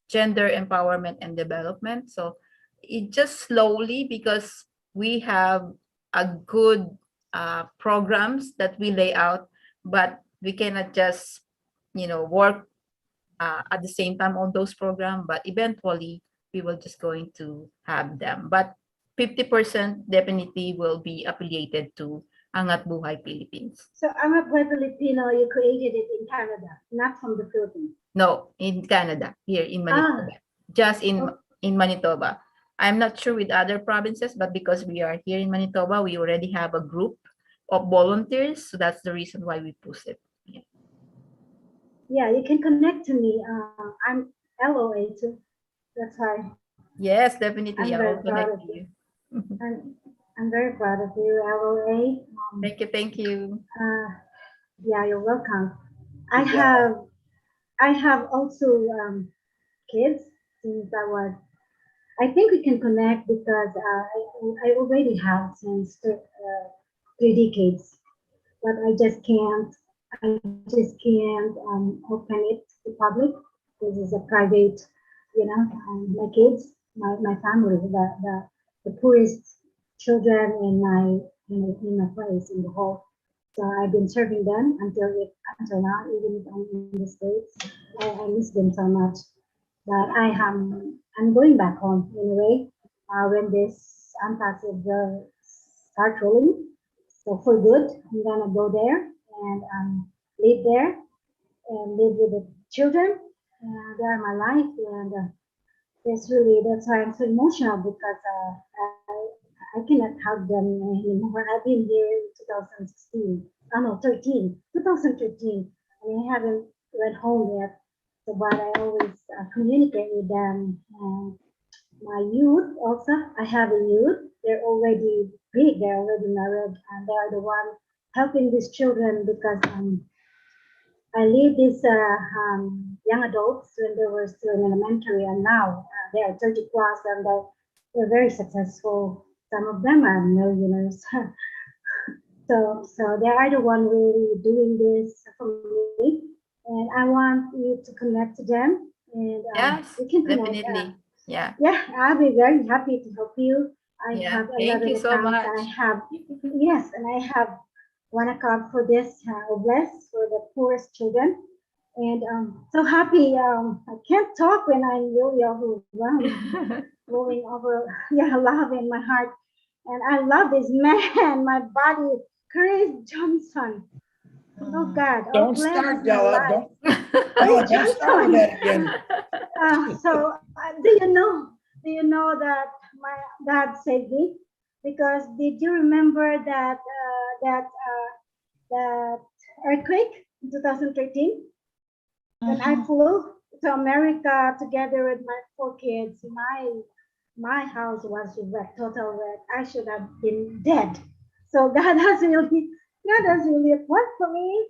gender empowerment and development. So it just slowly, because we have a good programs that we lay out, but we cannot just work at the same time on those programs, but eventually we will just going to have them. But 50% definitely will be affiliated to Angat Buhay Philippines.
So Angat Buhay Filipino, you created it in Canada, not from the Philippines?
No, in Canada, here in Manitoba. Just in Manitoba. I'm not sure with other provinces, but because we are here in Manitoba, we already have a group of volunteers. So that's the reason why we push it.
Yeah, you can connect to me. I'm LOA too. That's why.
Yes, definitely.
I'm
I will
very proud
connect
of
to you.
I'm very proud of you, LOA.
Thank you.
Yeah, you're welcome. I have also kids since I think we can connect because I already have since 3 decades, but I just can't open it to public. This is a private, my kids, my family, the poorest children in my place in the whole. So I've been serving them until now, even if I'm in the States. I miss them so much. But I'm going back home anyway when this ONPASSIVE will start rolling. So for good, I'm gonna go there and live there and live with the children. They are my life, and that's why I'm so emotional because I cannot hug them anymore. I've been here in 2016. Oh no, 2013. I haven't went home yet. but I always communicate with them. And my youth also, I have a youth. They're already big. They're already married, and they are the one helping these children because I lead these young adults when they were still in elementary, and now they are 30 plus, and they're very successful. Some of them are millionaires. So they are the one really doing this for me, and I want you to connect to them, and
Yes,
we can connect.
definitely. Yeah.
Yeah, I'll be very happy to help you. I
Yeah,
have
thank
11
you so
accounts.
much.
I have, yes, and I have one account for this bless for the poorest children. And so happy. I can't talk when I'm really overwhelmed, flowing over, yeah, love in my heart. And I love this man, my body, Chris Johnson. Oh God, oh
Don't
bless
start,
my
Della.
life.
Don't,
Chris
Della, don't start with
Johnson.
that again.
So do you know that my dad saved me? Because did you remember that that earthquake in 2013 when I flew to America together with my 4 kids? My house was wrecked, total wreck. I should have been dead. So God has really a plan for me.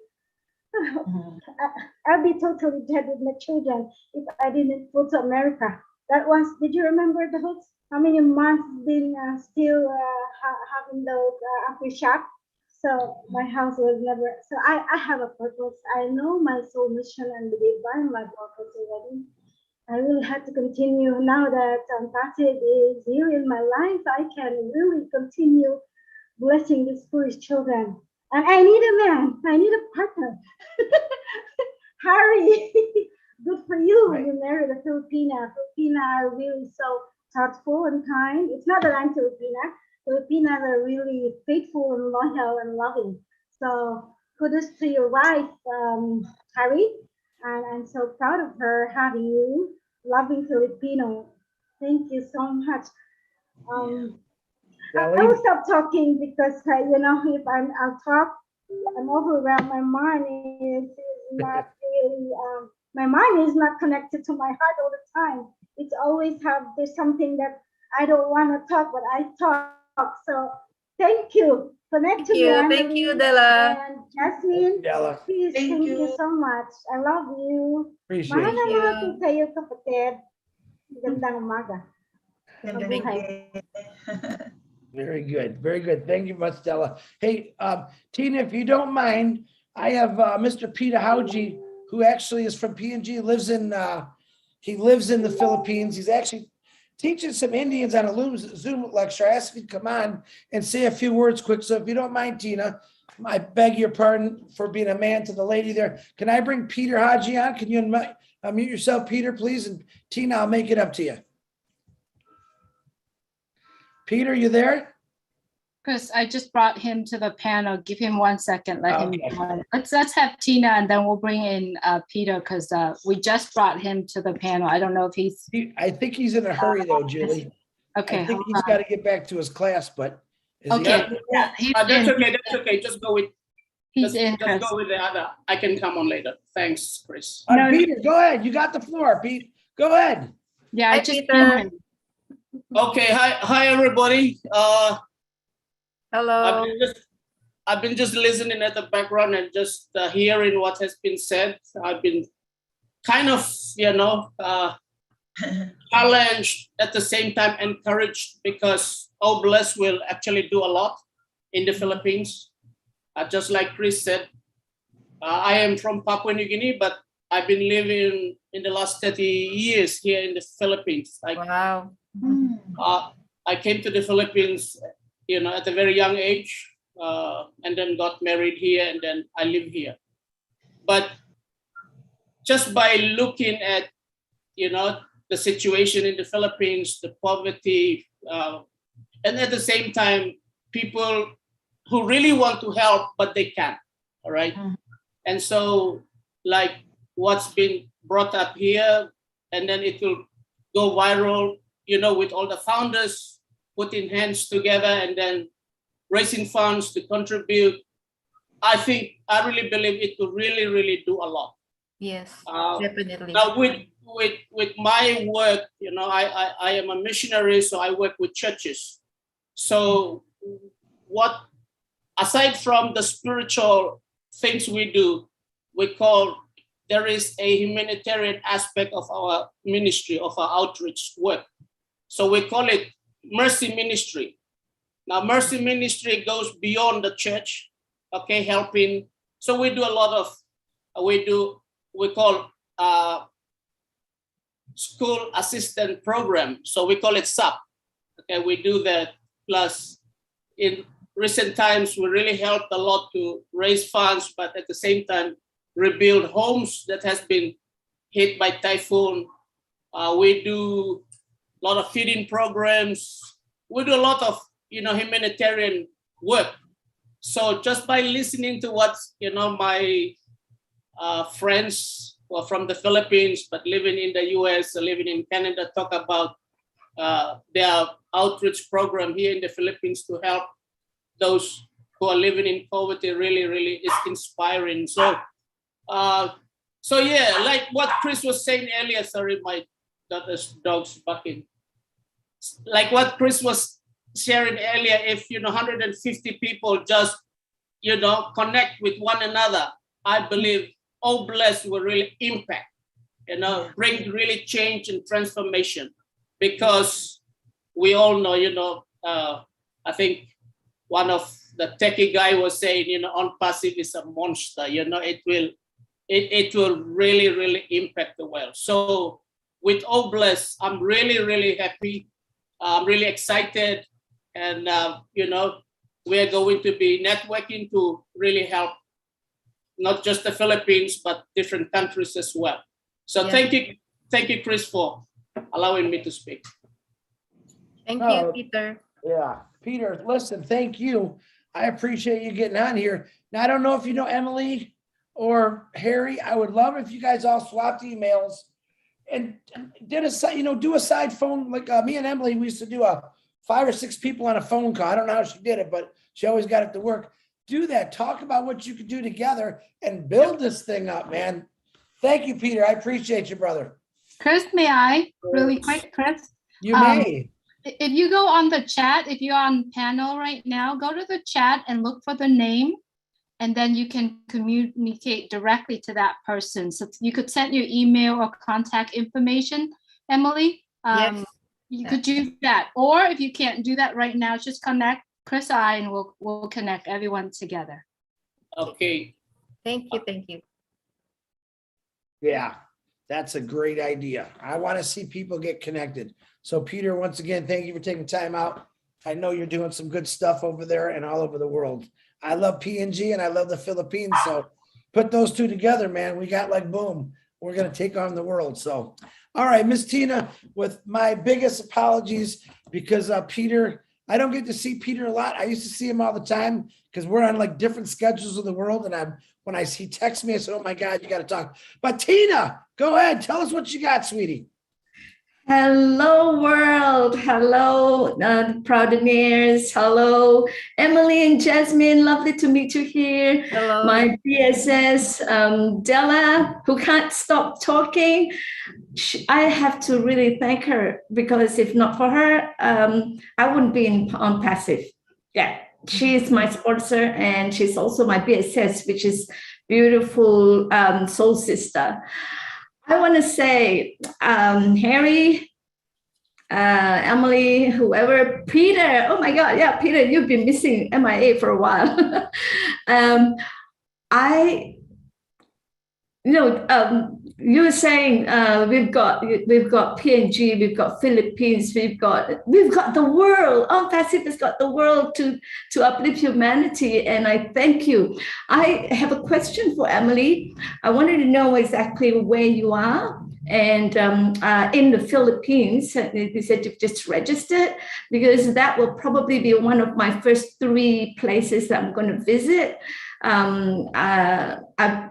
I'll be totally dead with my children if I didn't go to America. That was, did you remember those? How many months been still having those aftershock? So my house was never, so I have a purpose. I know my soul mission and the divine my purpose already. I really had to continue now that Patricia is here in my life. I can really continue blessing these foolish children. And I need a man. I need a partner. Harry, good for you.
Right.
You married a Filipina. Filipina are really so thoughtful and kind. It's not that I'm Filipina. Filipinas are really faithful and loyal and loving. So kudos to your wife, Harry. And I'm so proud of her having you, loving Filipino. Thank you so much. I will stop talking because if I'll talk, I'm overwhelmed. My mind is not really my mind is not connected to my heart all the time. It's always there's something that I don't want to talk, but I talk. So thank you. Connect to me,
Thank you, Della.
and Jasmine.
Della,
Please, thank you
you.
so much. I love you.
appreciate
Mahal
it.
Thank
na mahal
you.
ko kayo, kapatid. Gandang umaga.
Ganda
Mabuhay.
din.
Very good. Very good. Thank you much, Della. Hey, Tina, if you don't mind, I have Mr. Peter Hauji, who actually is from PNG, he lives in the Philippines. He's actually teaching some Indians on a Zoom lecture. I asked if he'd come on and say a few words quick. So if you don't mind, Tina, I beg your pardon for being a man to the lady there. Can I bring Peter Hauji on? Can you unmute yourself, Peter, please? And Tina, I'll make it up to you. Peter, you there?
Chris, I just brought him to the panel. Give him 1 second. Let him.
Okay.
Let's have Tina, and then we'll bring in Peter because we just brought him to the panel. I don't know if he's
I think he's in a hurry though, Julie.
okay.
I think
hold
he's
on.
got to get back to his class, but is he
Okay.
on?
Yeah, he's
That's
in.
okay. That's okay. Just go with.
He's
just,
in.
just
Chris.
go with the other. I can come on later. Thanks, Chris.
No,
Peter, go ahead. You got the floor, Pete. Go ahead.
Yeah, I
Hi,
just
Peter.
him.
Okay. Hi, everybody.
Hello.
I've been just listening at the background and just hearing what has been said. I've been kind of, challenged at the same time, encouraged because Bless will actually do a lot in the Philippines. Just like Chris said, I am from Papua New Guinea, but I've been living in the last 30 years here in the Philippines.
Wow.
I came to the Philippines, at a very young age, and then got married here, and then I live here. But just by looking at, the situation in the Philippines, the poverty, and at the same time, people who really want to help, but they can't, all right? And so, like what's been brought up here, and then it will go viral, with all the founders putting hands together and then raising funds to contribute. I really believe it will really, really do a lot.
Yes,
Uh,
definitely.
Now with my work, I am a missionary, so I work with churches. So what, aside from the spiritual things we do, there is a humanitarian aspect of our ministry, of our outreach work. So we call it mercy ministry. Now, mercy ministry goes beyond the church, okay, helping. So we do a lot of, we call school assistant program. So we call it SAP. Okay, we do that. Plus, in recent times, we really helped a lot to raise funds, but at the same time, rebuild homes that has been hit by typhoon. We do a lot of feeding programs. We do a lot of, humanitarian work. So just by listening to what, my friends who are from the Philippines, but living in the US, living in Canada, talk about their outreach program here in the Philippines to help those who are living in poverty, really, really is inspiring. So yeah, like what Chris was saying earlier, sorry, my daughter's dog's barking. Like what Chris was sharing earlier, if 150 people just connect with one another, I believe all blessed will really impact, bring really change and transformation. Because we all know, I think one of the techie guy was saying, ONPASSIVE is a monster. It will really, really impact the world. So with all blessed, I'm really, really happy. I'm really excited. And, we're going to be networking to really help not just the Philippines, but different countries as well. So
Yeah.
Thank you, Chris, for allowing me to speak.
Thank
No.
you, Peter.
Yeah, Peter, listen, thank you. I appreciate you getting on here. Now, I don't know if you know Emily or Harry. I would love if you guys all swapped emails and did do a side phone. Like me and Emily, we used to do a 5 or 6 people on a phone call. I don't know how she did it, but she always got it to work. Do that. Talk about what you could do together and build this thing up, man. Thank you, Peter. I appreciate you, brother.
Chris, may I really quick, Chris?
You may.
If you go on the chat, if you're on panel right now, go to the chat and look for the name, and then you can communicate directly to that person. So you could send your email or contact information, Emily.
Yes.
You could do that. Or if you can't do that right now, just connect Chris and I, and we'll connect everyone together.
Okay.
Thank you. Thank you.
Yeah, that's a great idea. I want to see people get connected. So Peter, once again, thank you for taking time out. I know you're doing some good stuff over there and all over the world. I love PNG and I love the Philippines. So put those two together, man. We got like, boom, we're going to take on the world. So, all right, Miss Tina, with my biggest apologies, because Peter, I don't get to see Peter a lot. I used to see him all the time because we're on like different schedules of the world. And when he texts me, I said, oh my God, you got to talk. But Tina, go ahead. Tell us what you got, sweetie.
Hello, world. Hello, Proudinaires. Hello, Emily and Jasmine. Lovely to meet you here.
Hello.
My BSS, Della, who can't stop talking. I have to really thank her, because if not for her, I wouldn't be on passive. Yeah, she is my sponsor, and she's also my BSS, which is beautiful soul sister. I want to say, Harry, Emily, whoever, Peter, oh my God, yeah, Peter, you've been missing MIA for a while. You were saying we've got PNG, we've got Philippines, we've got the world. ONPASSIVE has got the world to uplift humanity, and I thank you. I have a question for Emily. I wanted to know exactly where you are, and in the Philippines. You said you've just registered, because that will probably be one of my first 3 places that I'm going to visit. The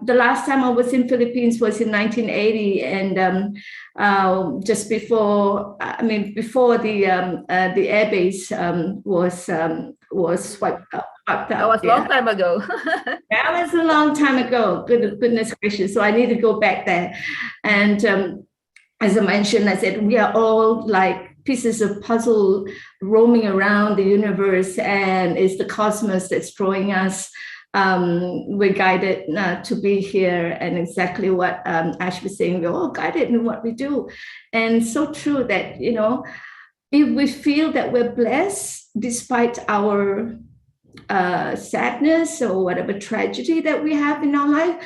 last time I was in Philippines was in 1980, and just before, before the airbase was wiped out.
That was a long time ago.
That was a long time ago. Goodness gracious! So I need to go back there, and as I mentioned, I said we are all like pieces of puzzle roaming around the universe, and it's the cosmos that's drawing us. We're guided to be here, and exactly what Ash was saying, we're all guided in what we do. And so true that, you know, if we feel that we're blessed despite our sadness or whatever tragedy that we have in our life,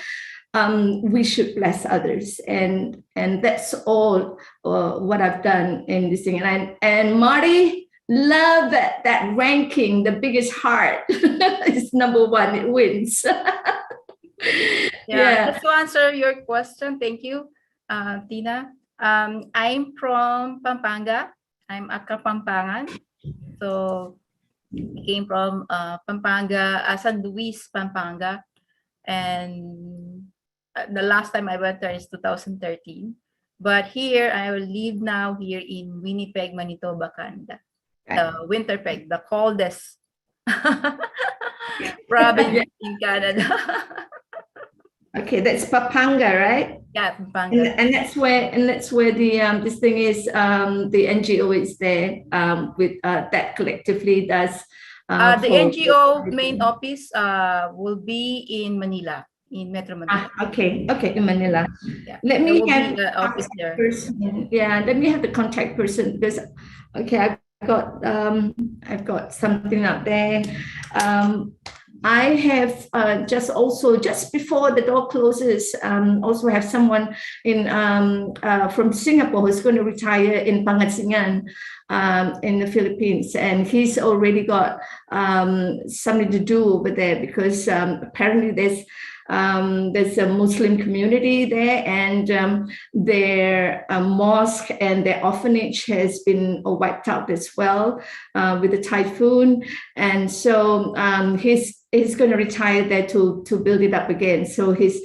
we should bless others, and that's all what I've done in this thing. And Marty, love that ranking, the biggest heart is number one, it wins.
Yeah, just to answer your question, thank you, Tina. I'm from Pampanga. I'm a Kapampangan. So I came from Pampanga, San Luis, Pampanga. And the last time I went there is 2013. But here, I will live now here in Winnipeg, Manitoba, Canada. The Winterpeg, the coldest province in Canada.
Okay, that's Pampanga, right?
Yeah, Pampanga.
And that's where the this thing is, the NGO is there with that collectively does.
The NGO main office will be in Manila, in Metro Manila.
Okay, in Manila.
Yeah.
Let me have
the office there.
Person. Yeah, let me have the contact person, because I've got something up there. I have just before the door closes, also have someone in from Singapore who's going to retire in Pangasinan, in the Philippines, and he's already got something to do over there, because apparently there's a Muslim community there, and their mosque and their orphanage has been wiped out as well with the typhoon, and so he's going to retire there to build it up again. So he's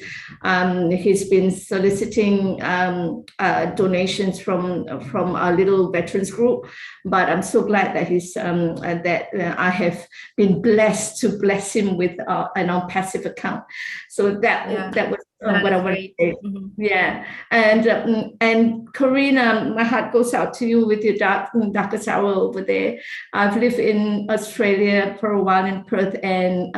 been soliciting donations from our little veterans group, but I'm so glad that I have been blessed to bless him with an ONPASSIVE account. So that was what I wanted to say.
Mm-hmm.
Yeah, and Karina, my heart goes out to you with your darkest hour over there. I've lived in Australia for a while in Perth, and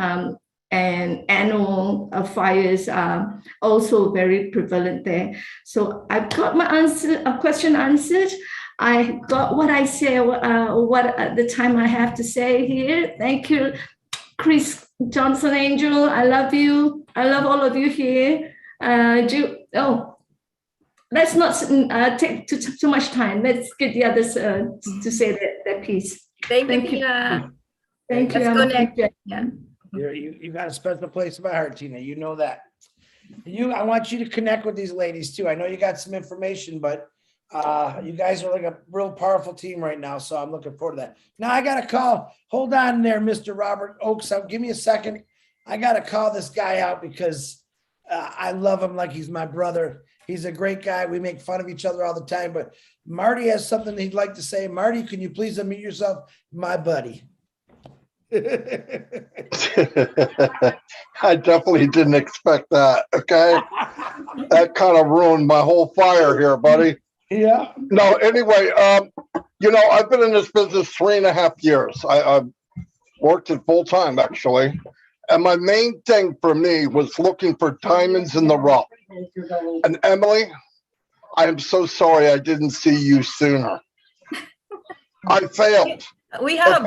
annual fires are also very prevalent there. So I've got my question answered. I got what I say, what the time I have to say here. Thank you, Chris Johnson Angel. I love you. I love all of you here. Let's not take too much time. Let's get the others to say their piece.
Thank you.
Thank you.
Let's go next. Yeah.
You got a special place in my heart, Tina. You know that. I want you to connect with these ladies too. I know you got some information, but you guys are like a real powerful team right now. So I'm looking forward to that. Now I got to call. Hold on there, Mr. Robert Oakes. Give me a second. I got to call this guy out because I love him like he's my brother. He's a great guy. We make fun of each other all the time, but Marty has something he'd like to say. Marty, can you please unmute yourself? My buddy.
I definitely didn't expect that. Okay. That kind of ruined my whole fire here, buddy.
Yeah.
No, anyway, I've been in this business 3.5 years. I've worked it full time, actually. And my main thing for me was looking for diamonds in the rough. And Emily, I am so sorry I didn't see you sooner. I failed.
We have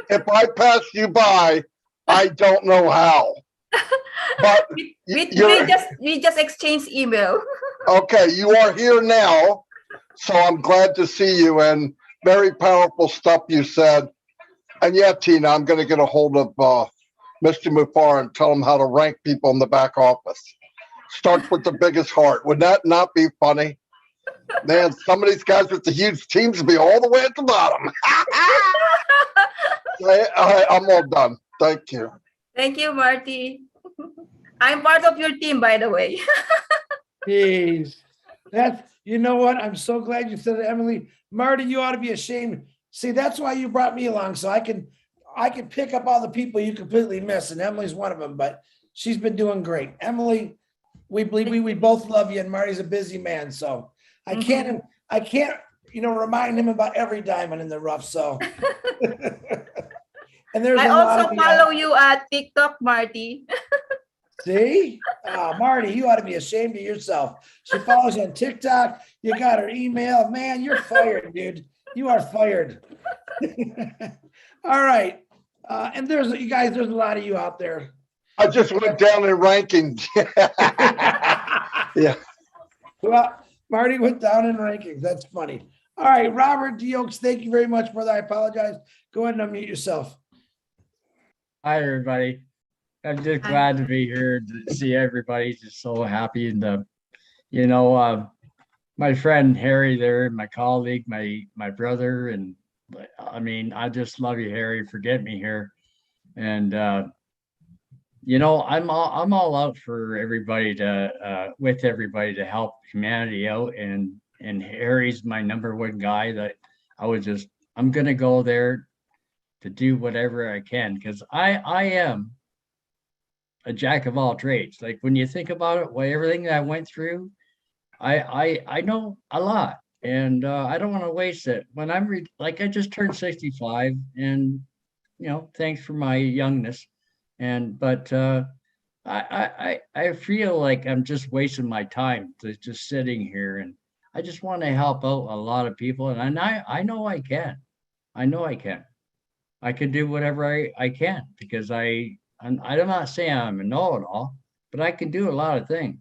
if I pass you by, I don't know how. But
we just exchanged email.
Okay, you are here now, so I'm glad to see you, and very powerful stuff you said. And yeah, Tina, I'm going to get a hold of Mr. Mufareh and tell him how to rank people in the back office. Start with the biggest heart. Would that not be funny? Man, some of these guys with the huge teams be all the way at the bottom. I'm all done. Thank you.
Thank you, Marty. I'm part of your team, by the way.
Jeez. You know what? I'm so glad you said it, Emily. Marty, you ought to be ashamed. See, that's why you brought me along, so I can pick up all the people you completely miss, and Emily's one of them, but she's been doing great. Emily, we both love you, and Marty's a busy man, so I can't, remind him about every diamond in the rough, so. And there's
I
a lot
also
of
follow you at TikTok, Marty.
See, Marty, you ought to be ashamed of yourself. She follows you on TikTok. You got her email. Man, you're fired, dude. You are fired. All right. And there's a lot of you out there.
I just went down in rankings. Yeah.
Well, Marty went down in rankings. That's funny. All right, Robert Deokes, thank you very much, brother. I apologize. Go ahead and unmute yourself.
Hi, everybody. I'm just
Hi.
glad to be here to see everybody. Just so happy. And, my friend Harry there, my colleague, my brother, and I mean, I just love you, Harry, for getting me here. And, I'm all out for everybody with everybody to help humanity out. And Harry's my number one guy that I'm going to go there to do whatever I can, because I am a jack of all trades. Like when you think about it, everything that I went through, I know a lot, and I don't want to waste it. When I just turned 65, and thanks for my youngness, but I feel like I'm just wasting my time just sitting here, and I just want to help out a lot of people, and I know I can. I know I can. I can do whatever I can, because I'm not saying I'm a know-it-all, but I can do a lot of things.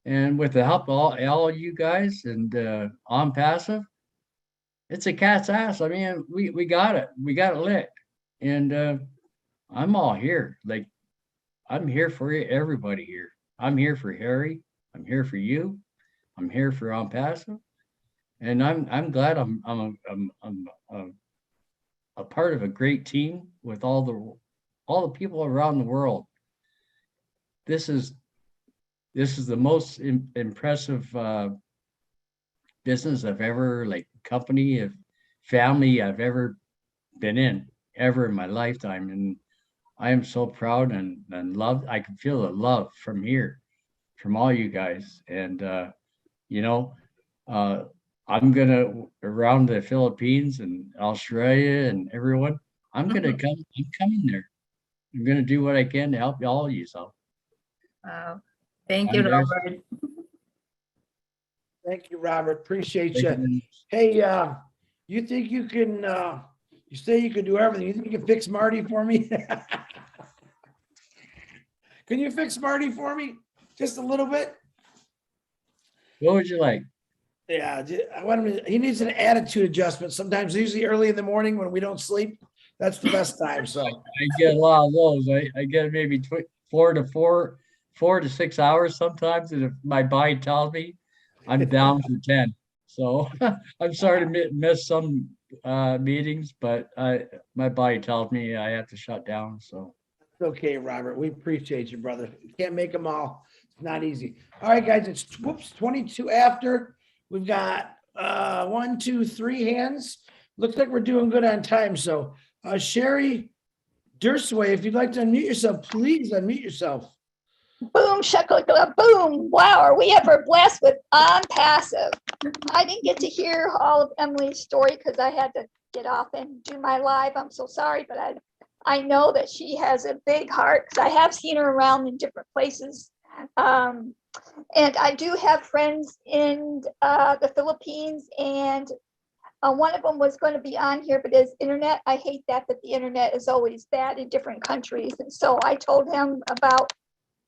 And with the help of all you guys and ONPASSIVE, it's a cat's ass. I mean, we got it. We got it lit. And I'm all here. Like, I'm here for you, everybody here. I'm here for Harry. I'm here for you. I'm here for ONPASSIVE. And I'm glad I'm a part of a great team with all the people around the world. This is the most impressive business I've ever, company of family I've ever been in ever in my lifetime. And I am so proud and loved. I can feel the love from here, from all you guys. And I'm gonna around the Philippines and Australia and everyone. I'm coming there. I'm gonna do what I can to help all of you. So
Wow. Thank you, Robert.
Thank you, Robert. Appreciate
Thank you.
you. Hey, you think you can, you say you can do everything. You think you can fix Marty for me? Can you fix Marty for me? Just a little bit?
What would you like?
Yeah, I want him he needs an attitude adjustment. Sometimes, usually early in the morning when we don't sleep, that's the best time. So
I get a lot of those. I get maybe 4 to 6 hours sometimes, and if my body tells me, I'm down for 10. So I'm sorry to miss some meetings, but my body tells me I have to shut down. So
it's okay, Robert. We appreciate you, brother. You can't make them all. It's not easy. All right, guys. It's 22 after. We've got 1, 2, 3 hands. Looks like we're doing good on time. So Sherry Dursway, if you'd like to unmute yourself, please unmute yourself.
Boom, shakalaka, boom. Wow, are we ever blessed with ONPASSIVE? I didn't get to hear all of Emily's story because I had to get off and do my live. I'm so sorry, but I know that she has a big heart because I have seen her around in different places. And I do have friends in the Philippines, and one of them was going to be on here, but his internet, I hate that the internet is always bad in different countries. And so I told him about,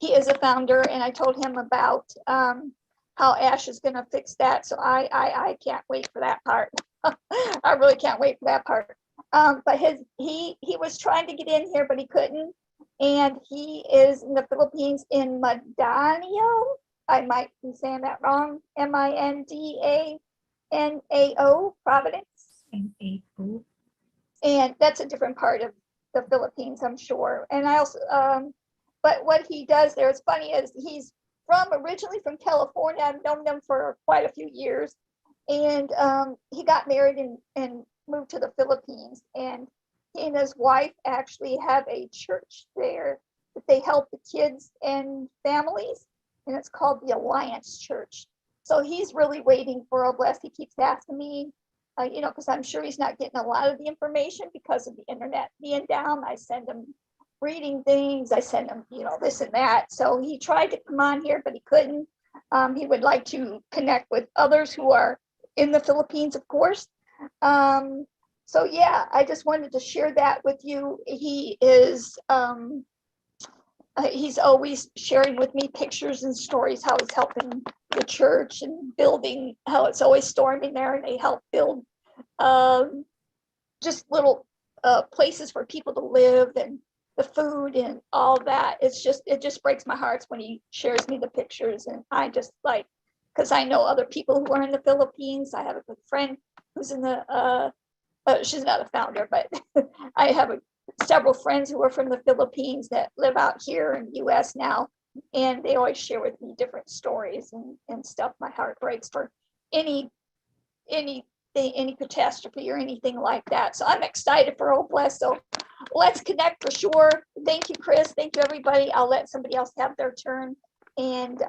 he is a founder, and I told him about how Ash is going to fix that. So I can't wait for that part. I really can't wait for that part. But he was trying to get in here, but he couldn't. And he is in the Philippines in Mindanao. I might be saying that wrong. Mindanao, Providence. And that's a different part of the Philippines, I'm sure. And I also, but what he does there is funny is he's originally from California. I've known him for quite a few years. And he got married and moved to the Philippines. And he and his wife actually have a church there that they help the kids and families. And it's called the Alliance Church. So he's really waiting for Oblast. He keeps asking me, because I'm sure he's not getting a lot of the information because of the internet being down. I send him reading things. I send him, this and that. So he tried to come on here, but he couldn't. He would like to connect with others who are in the Philippines, of course. So yeah, I just wanted to share that with you. He is, he's always sharing with me pictures and stories, how he's helping the church and building, how it's always storming there, and they help build just little places for people to live, and the food and all that. It just breaks my heart when he shares me the pictures, and I just like, because I know other people who are in the Philippines. I have a good friend who's in the, she's not a founder, but I have several friends who are from the Philippines that live out here in the US now, and they always share with me different stories and stuff. My heart breaks for any catastrophe or anything like that. So I'm excited for Oblast. So let's connect for sure. Thank you, Chris. Thank you, everybody. I'll let somebody else have their turn. And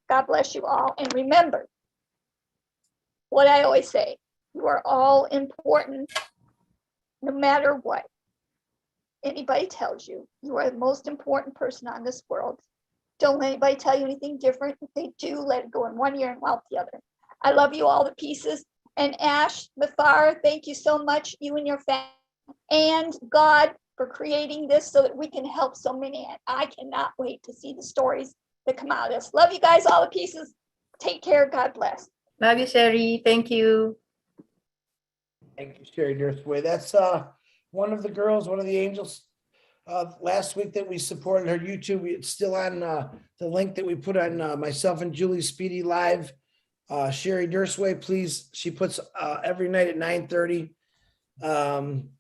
God bless you all. And remember what I always say, you are all important, no matter what anybody tells you. You are the most important person on this world. Don't let anybody tell you anything different. If they do, let it go in one ear and out the other. I love you all to pieces. And ASHMUFAREH, thank you so much, you and your family, and God, for creating this so that we can help so many. And I cannot wait to see the stories that come out of this. Love you guys all to pieces. Take care. God bless.
Love you, Sherry. Thank you.
Thank you, Sherry Durthway. That's one of the girls, one of the angels last week that we supported her YouTube. It's still on the link that we put on myself and Julie's Speedy Live. Sherry Durthway, please. She puts every night at 9:30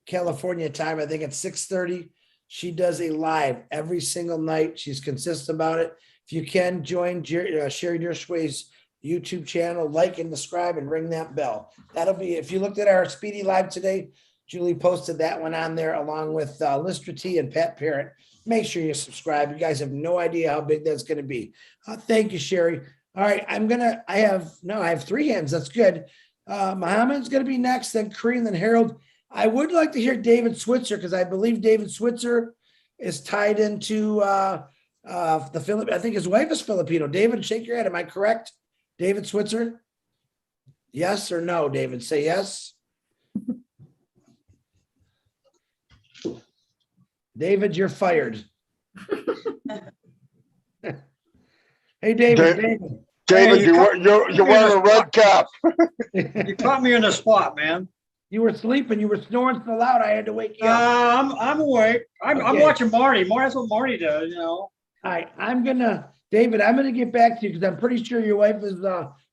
California time. I think it's 6:30. She does a live every single night. She's consistent about it. If you can, join Sherry Durthway's YouTube channel, like and subscribe, and ring that bell. That'll be, if you looked at our Speedy Live today, Julie posted that one on there along with Listra T and Pat Parrott. Make sure you subscribe. You guys have no idea how big that's going to be. Thank you, Sherry. All right, I have three hands. That's good. Mohammed's going to be next, then Kareem, then Harold. I would like to hear David Switzer, because I believe David Switzer is tied into the Philippines. I think his wife is Filipino. David, shake your head. Am I correct? David Switzer? Yes or no, David? Say yes. David, you're fired. Hey, David.
David, you're wearing a red cap.
You caught me in the spot, man.
You were sleeping. You were snoring so loud. I had to wake you up.
I'm awake. I'm watching Marty. That's what Marty does, you know.
All right, David, I'm gonna get back to you because I'm pretty sure your wife is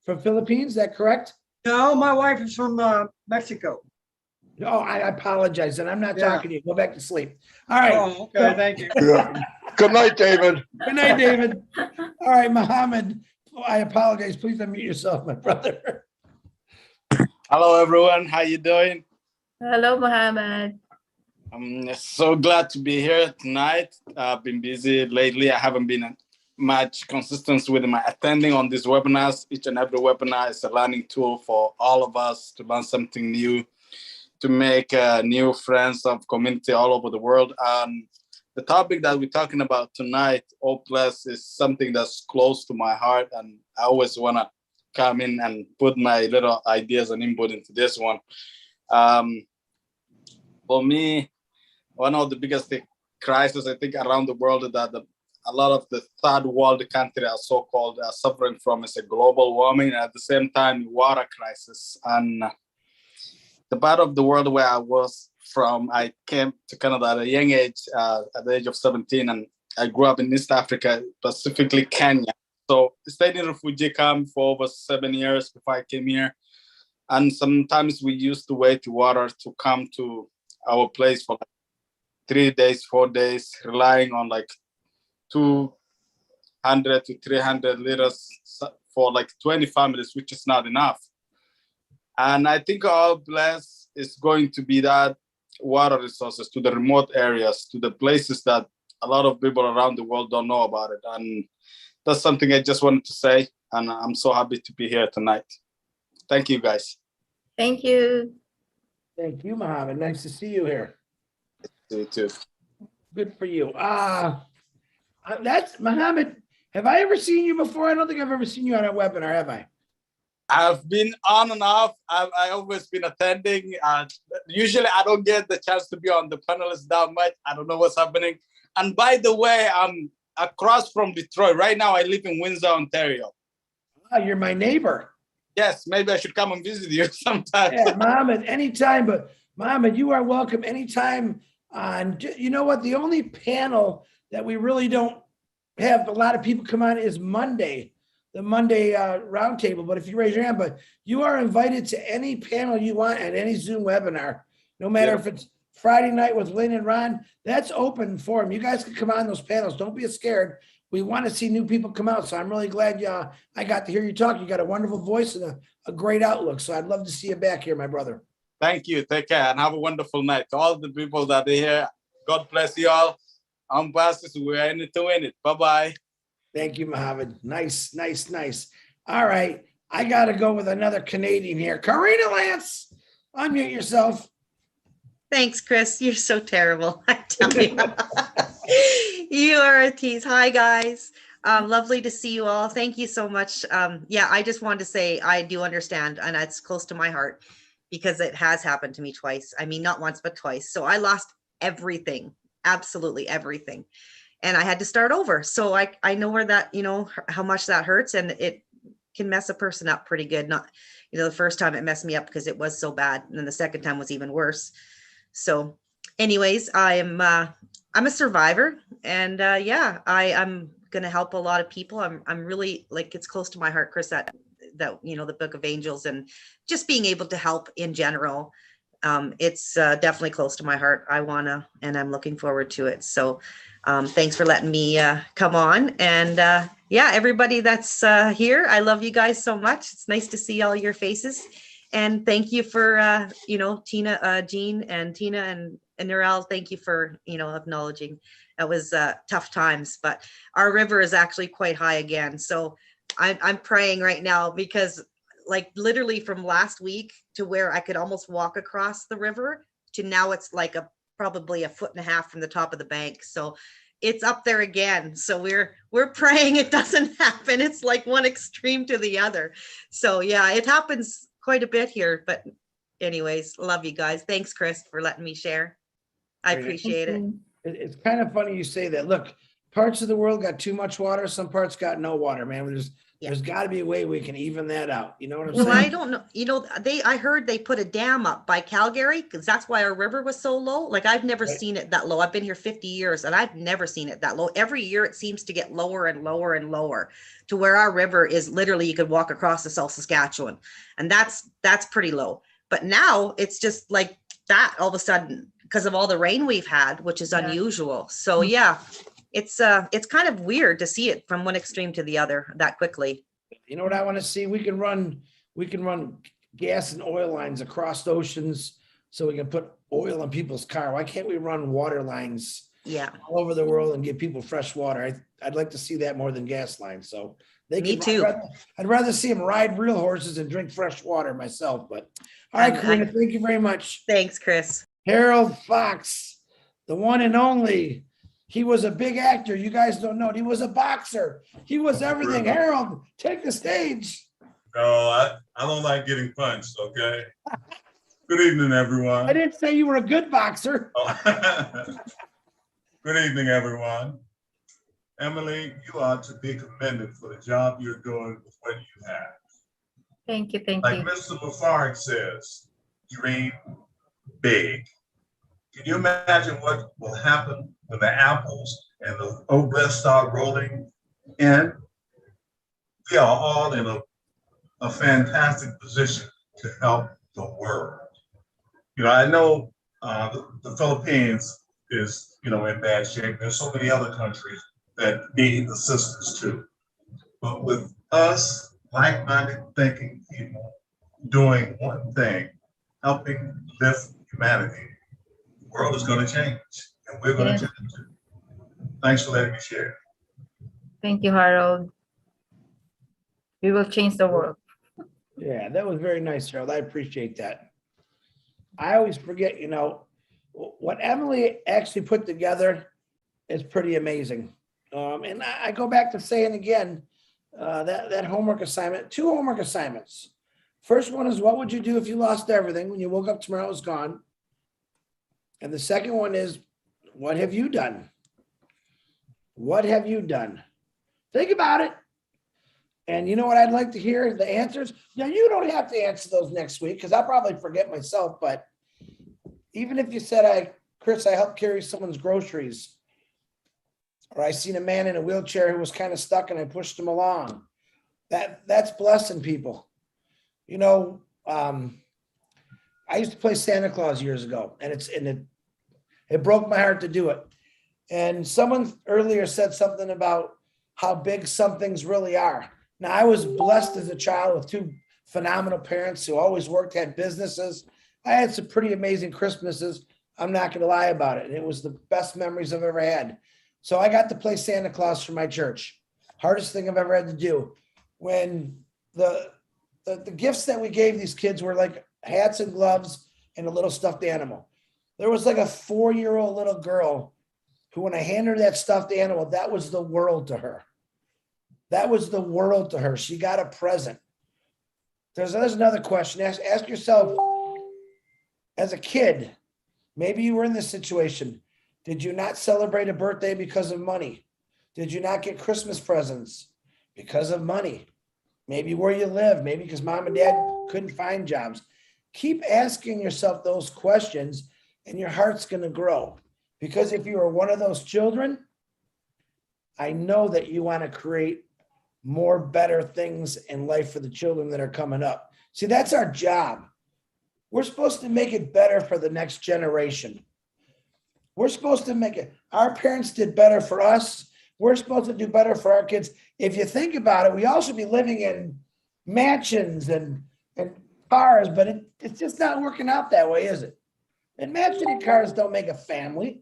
from Philippines. Is that correct?
No, my wife is from Mexico.
Oh, I apologize, and I'm not talking to you. Go back to sleep. All right.
Oh, okay, thank you.
Yeah. Good night, David.
Good night, David. All right, Mohammed. I apologize. Please unmute yourself, my brother.
Hello, everyone. How you doing?
Hello, Mohammed.
I'm so glad to be here tonight. I've been busy lately. I haven't been much consistent with my attending on these webinars. Each and every webinar is a learning tool for all of us to learn something new, to make new friends of community all over the world. The topic that we're talking about tonight, Oblast, is something that's close to my heart, and I always want to come in and put my little ideas and input into this one. For me, one of the biggest crises I think around the world that a lot of the third world countries are so-called are suffering from is a global warming, and at the same time water crisis. And the part of the world where I was from, I came to Canada at a young age, at the age of 17, and I grew up in East Africa, specifically Kenya. So I stayed in refugee camp for over 7 years before I came here. And sometimes we used to wait to water to come to our place for like 3 days, 4 days, relying on like 200 to 300 liters for like 20 families, which is not enough. And I think our bless is going to be that water resources to the remote areas, to the places that a lot of people around the world don't know about it. And that's something I just wanted to say. And I'm so happy to be here tonight. Thank you, guys.
Thank you.
Thank you, Mohammed. Nice to see you here.
You too.
Good for you. That's Mohammed. Have I ever seen you before? I don't think I've ever seen you on a webinar, have I?
I've been on and off. I've always been attending. Usually I don't get the chance to be on the panelists that much. I don't know what's happening. And by the way, I'm across from Detroit. Right now I live in Windsor, Ontario.
Oh, you're my neighbor.
Yes, maybe I should come and visit you sometime.
Yeah, Mohammed, anytime. But Mohammed, you are welcome anytime. You know what? The only panel that we really don't have a lot of people come on is Monday. The Monday roundtable, but if you raise your hand, but you are invited to any panel you want at any Zoom webinar, no matter if it's Friday night with Lynn and Ron, that's open for them. You guys can come on those panels. Don't be scared. We want to see new people come out. So I'm really glad I got to hear you talk. You got a wonderful voice and a great outlook. So I'd love to see you back here, my brother.
Thank you. Take care and have a wonderful night. To all the people that are here, God bless you all. ONPASSIVE, we're in it to win it. Bye-bye.
Thank you, Mohammed. Nice, nice, nice. All right. I got to go with another Canadian here. Karina Lance, unmute yourself.
Thanks, Chris. You're so terrible. I tell you. You are a tease. Hi, guys. Lovely to see you all. Thank you so much. Yeah, I just wanted to say I do understand, and it's close to my heart because it has happened to me twice. I mean, not once, but twice. So I lost everything, absolutely everything. And I had to start over. So I know where that, how much that hurts, and it can mess a person up pretty good. Not, the first time it messed me up because it was so bad. And then the second time was even worse. So anyways, I'm a survivor, and yeah, I'm going to help a lot of people. I'm really, like, it's close to my heart, Chris, that the Book of Angels and just being able to help in general. It's definitely close to my heart. And I'm looking forward to it. So thanks for letting me come on. And yeah, everybody that's here, I love you guys so much. It's nice to see all your faces. And thank you for, Tina, Jean and Tina and Narelle. Thank you for, acknowledging. That was tough times, but our river is actually quite high again. So I'm praying right now because, like, literally from last week to where I could almost walk across the river to now it's like probably 1.5 feet from the top of the bank. So it's up there again. So we're praying it doesn't happen. It's like one extreme to the other. So yeah, it happens quite a bit here, but anyways, love you guys. Thanks, Chris, for letting me share. I appreciate it.
It's kind of funny you say that. Look, parts of the world got too much water. Some parts got no water, man. There's got to be a way we can even that out. You know what I'm saying?
Well, I don't know. I heard they put a dam up by Calgary because that's why our river was so low. Like, I've never seen it that low. I've been here 50 years and I've never seen it that low. Every year it seems to get lower and lower and lower to where our river is literally, you could walk across to South Saskatchewan, and that's pretty low. But now it's just like that all of a sudden because of all the rain we've had, which is unusual. So yeah. It's kind of weird to see it from one extreme to the other that quickly.
You know what I want to see? We can run gas and oil lines across the oceans so we can put oil in people's car. Why can't we run water lines all over the world and give people fresh water? I'd like to see that more than gas lines. So
Me too.
I'd rather see them ride real horses and drink fresh water myself. But all right, Karina, thank you very much.
Thanks, Chris.
Harold Fox, the one and only. He was a big actor. You guys don't know it. He was a boxer. He was everything.
Really?
Harold, take the stage.
No, I don't like getting punched, okay? Good evening, everyone.
I didn't say you were a good boxer.
Good evening, everyone. Emily, you are to be commended for the job you're doing with what you have.
Thank you. Thank
like
you.
Mr. Mufarek says, dream big. Can you imagine what will happen when the apples and the obelisk start rolling in? We are all in a fantastic position to help the world. I know the Philippines is, in bad shape. There's so many other countries that need assistance too. But with us, like-minded thinking people doing one thing, helping lift humanity, the world is going to change, and we're going to change it. Thanks for letting me share.
Thank you, Harold. We will change the world.
Yeah, that was very nice, Harold. I appreciate that. I always forget, what Emily actually put together is pretty amazing. And I go back to saying again, that homework assignment, 2 homework assignments. First one is, what would you do if you lost everything when you woke up tomorrow it was gone? And the second one is, what have you done? What have you done? Think about it. And you know what I'd like to hear? The answers. Now, you don't have to answer those next week because I'll probably forget myself. But even if you said, Chris, I helped carry someone's groceries, or I seen a man in a wheelchair who was kind of stuck and I pushed him along. That's blessing people. I used to play Santa Claus years ago, and it broke my heart to do it. And someone earlier said something about how big some things really are. Now, I was blessed as a child with 2 phenomenal parents who always worked, had businesses. I had some pretty amazing Christmases. I'm not going to lie about it. And it was the best memories I've ever had. So I got to play Santa Claus for my church. Hardest thing I've ever had to do. When the gifts that we gave these kids were like hats and gloves and a little stuffed animal. There was like a 4-year-old little girl who, when I handed her that stuffed animal, that was the world to her. That was the world to her. She got a present. There's another question. Ask yourself, as a kid, maybe you were in this situation. Did you not celebrate a birthday because of money? Did you not get Christmas presents because of money? Maybe where you live, maybe because mom and dad couldn't find jobs. Keep asking yourself those questions and your heart's going to grow. Because if you are one of those children, I know that you want to create more better things in life for the children that are coming up. See, that's our job. We're supposed to make it better for the next generation. We're supposed to make it. Our parents did better for us. We're supposed to do better for our kids. If you think about it, we all should be living in mansions and cars, but it's just not working out that way, is it? And mansion and cars don't make a family,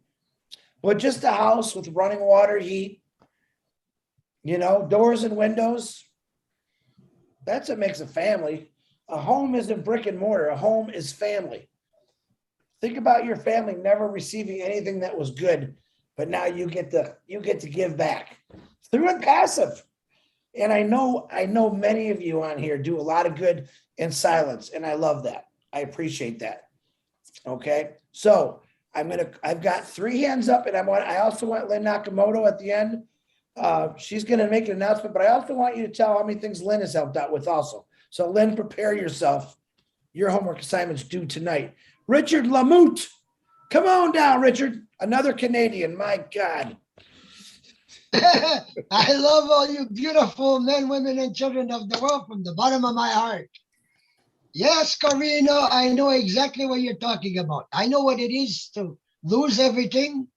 but just a house with running water, heat, doors and windows. That's what makes a family. A home isn't brick and mortar. A home is family. Think about your family never receiving anything that was good, but now you get to give back through ONPASSIVE. And I know many of you on here do a lot of good in silence, and I love that. I appreciate that. Okay, so I've got 3 hands up, and I also want Lynn Nakamoto at the end. She's gonna make an announcement, but I also want you to tell how many things Lynn has helped out with also. So Lynn, prepare yourself. Your homework assignment's due tonight. Richard Lamoute, come on down, Richard. Another Canadian, my God.
I love all you beautiful men, women, and children of the world from the bottom of my heart. Yes, Carino, I know exactly what you're talking about. I know what it is to lose everything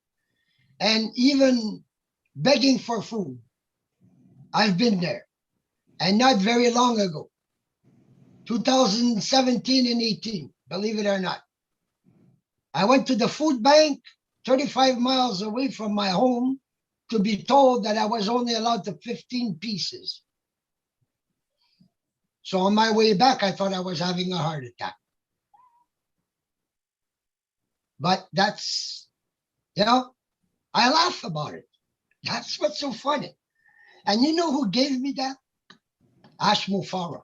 and even begging for food. I've been there, and not very long ago, 2017 and 18, believe it or not. I went to the food bank 35 miles away from my home to be told that I was only allowed to 15 pieces. So on my way back, I thought I was having a heart attack. But that's, I laugh about it. That's what's so funny. And you know who gave me that? ASHMUFAREH.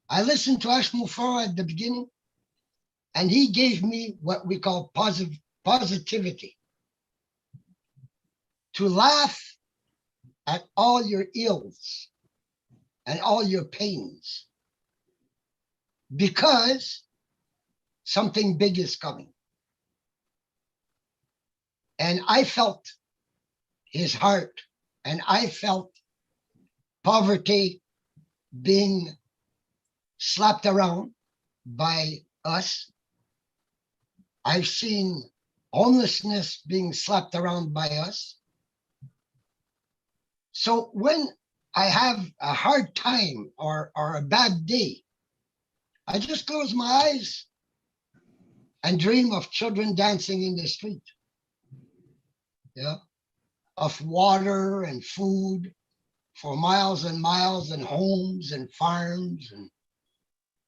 I listened to ASHMUFAREH at the beginning, and he gave me what we call positivity. To laugh at all your ills and all your pains, because something big is coming. And I felt his heart, and I felt poverty being slapped around by us. I've seen homelessness being slapped around by us. So when I have a hard time or a bad day, I just close my eyes and dream of children dancing in the street. Yeah, of water and food for miles and miles, and homes and farms, and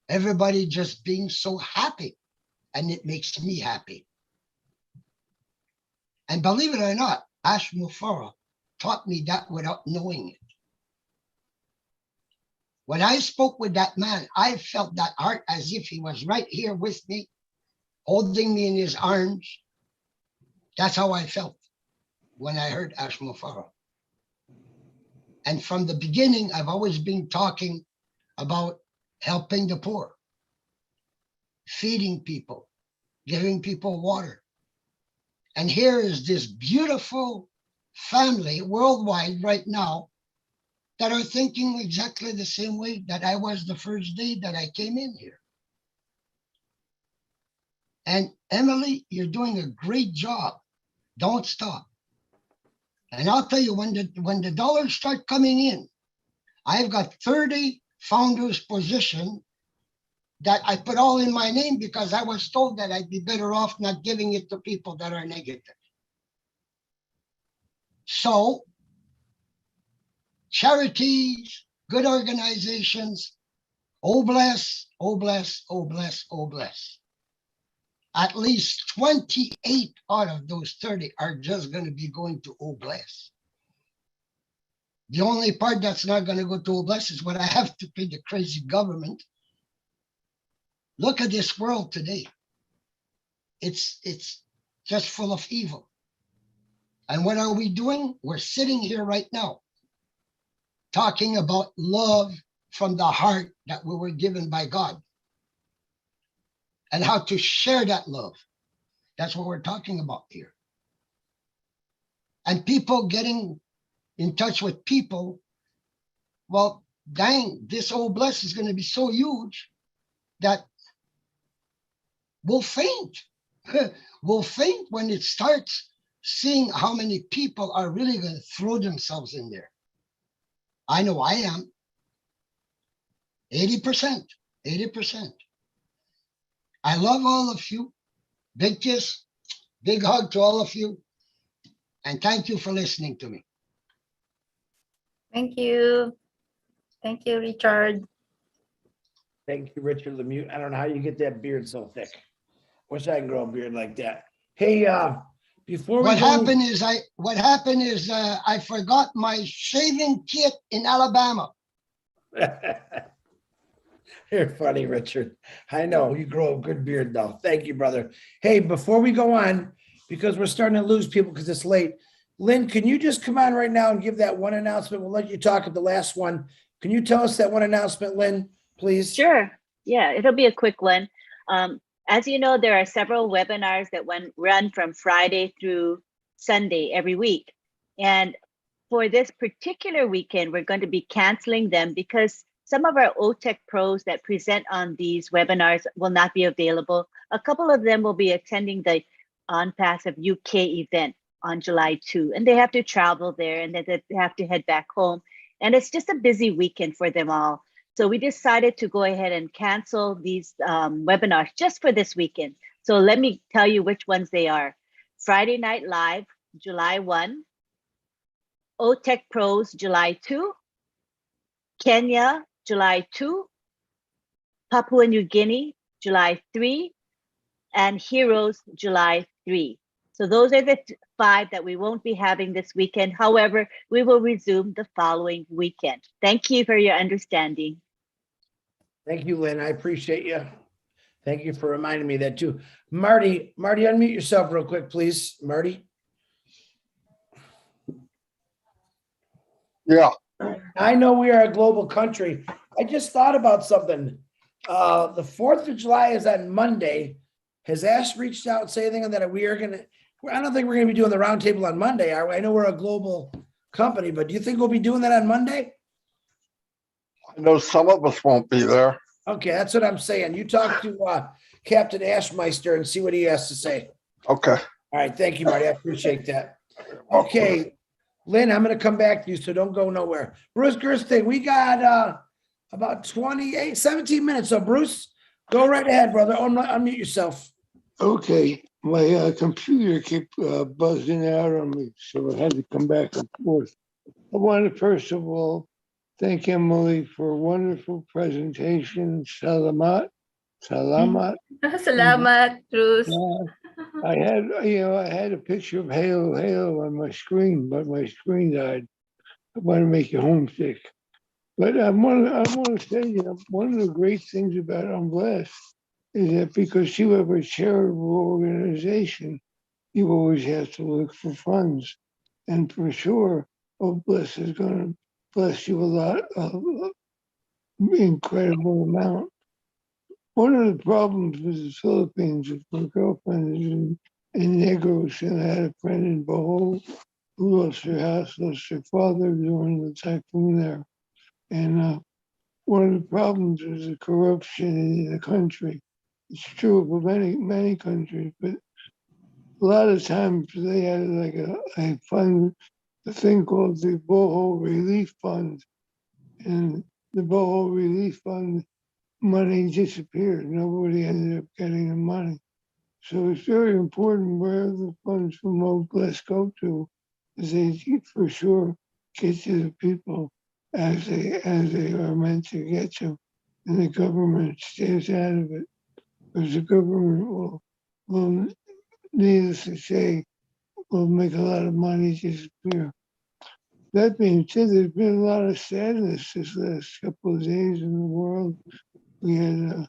everybody just being so happy. And it makes me happy. And believe it or not, ASHMUFAREH taught me that without knowing it. When I spoke with that man, I felt that heart as if he was right here with me, holding me in his arms. That's how I felt when I heard ASHMUFAREH. And from the beginning, I've always been talking about helping the poor, feeding people, giving people water. And here is this beautiful family worldwide right now that are thinking exactly the same way that I was the first day that I came in here. And Emily, you're doing a great job. Don't stop. And I'll tell you, when the dollars start coming in, I've got 30 founders position that I put all in my name because I was told that I'd be better off not giving it to people that are negative. So charities, good organizations, oh bless, oh bless, oh bless, oh bless. At least 28 out of those 30 are just going to be going to oh bless. The only part that's not going to go to oh bless is what I have to pay the crazy government. Look at this world today. It's just full of evil. And what are we doing? We're sitting here right now talking about love from the heart that we were given by God and how to share that love. That's what we're talking about here. And people getting in touch with people. Well, dang, this old bless is going to be so huge that we'll faint. We'll faint when it starts seeing how many people are really going to throw themselves in there. I know I am. 80%. I love all of you. Big kiss, big hug to all of you. And thank you for listening to me.
Thank you. Thank you, Richard.
Thank you, Richard Lemieux. I don't know how you get that beard so thick. Wish I could grow a beard like that. Hey, before we
What happened is I forgot my shaving kit in Alabama.
You're funny, Richard. I know you grow a good beard though. Thank you, brother. Hey, before we go on, because we're starting to lose people because it's late. Lynn, can you just come on right now and give that one announcement? We'll let you talk at the last one. Can you tell us that one announcement, Lynn, please?
Sure. Yeah, it'll be a quick one. As you know, there are several webinars that run from Friday through Sunday every week. And for this particular weekend, we're going to be canceling them because some of our OTEC pros that present on these webinars will not be available. A couple of them will be attending the ONPASSIVE UK event on July 2, and they have to travel there and then they have to head back home. And it's just a busy weekend for them all. So we decided to go ahead and cancel these webinars just for this weekend. So let me tell you which ones they are. Friday Night Live, July 1, OTEC Pros, July 2, Kenya, July 2, Papua New Guinea, July 3, and Heroes, July 3. So those are the 5 that we won't be having this weekend. However, we will resume the following weekend. Thank you for your understanding.
Thank you, Lynn. I appreciate you. Thank you for reminding me of that too. Marty, unmute yourself real quick, please. Marty.
Yeah.
I know we are a global country. I just thought about something. The 4th of July is on Monday. Has Ash reached out and say anything that we are going to, I don't think we're going to be doing the roundtable on Monday, are we? I know we're a global company, but do you think we'll be doing that on Monday?
I know some of us won't be there.
Okay, that's what I'm saying. You talk to Captain Ashmeister and see what he has to say.
Okay.
All right, thank you, Marty. I appreciate that. Okay, Lynn, I'm gonna come back to you, so don't go nowhere. Bruce Gerstein, we got about 17 minutes. So Bruce, go right ahead, brother. Unmute yourself.
Okay, my computer kept buzzing out on me, so I had to come back and forth. I want to first of all thank Emily for a wonderful presentation. Salamat.
Salamat, Bruce.
I had a picture of Halo on my screen, but my screen died. I want to make you homesick. But I want to say, one of the great things about I'm Blessed is that because you have a charitable organization, you always have to look for funds. And for sure, Bless is going to bless you a lot, incredible amount. One of the problems with the Philippines is my girlfriend is in Negros, and I had a friend in Bohol who lost her house, lost her father during the typhoon there. And one of the problems is the corruption in the country. It's true for many countries, but a lot of times they had like a fund, a thing called the Bohol Relief Fund. And the Bohol Relief Fund money disappeared. Nobody ended up getting the money. So it's very important where the funds from Old Bless go to, is they for sure get to the people as they are meant to get to. And the government stays out of it, because the government will needless to say, will make a lot of money disappear. That being said, there's been a lot of sadness this last couple of days in the world. We had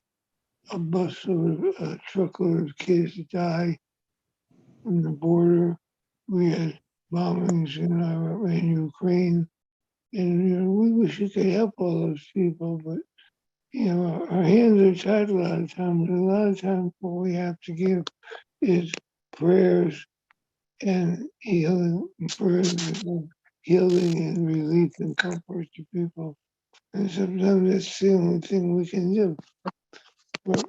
a busload, a truckload of kids die on the border. We had bombings in Ukraine. And we wish we could help all those people, but our hands are tied a lot of times. And a lot of times what we have to give is prayers and healing, prayers and healing and relief and comfort to people. And sometimes that's the only thing we can do. But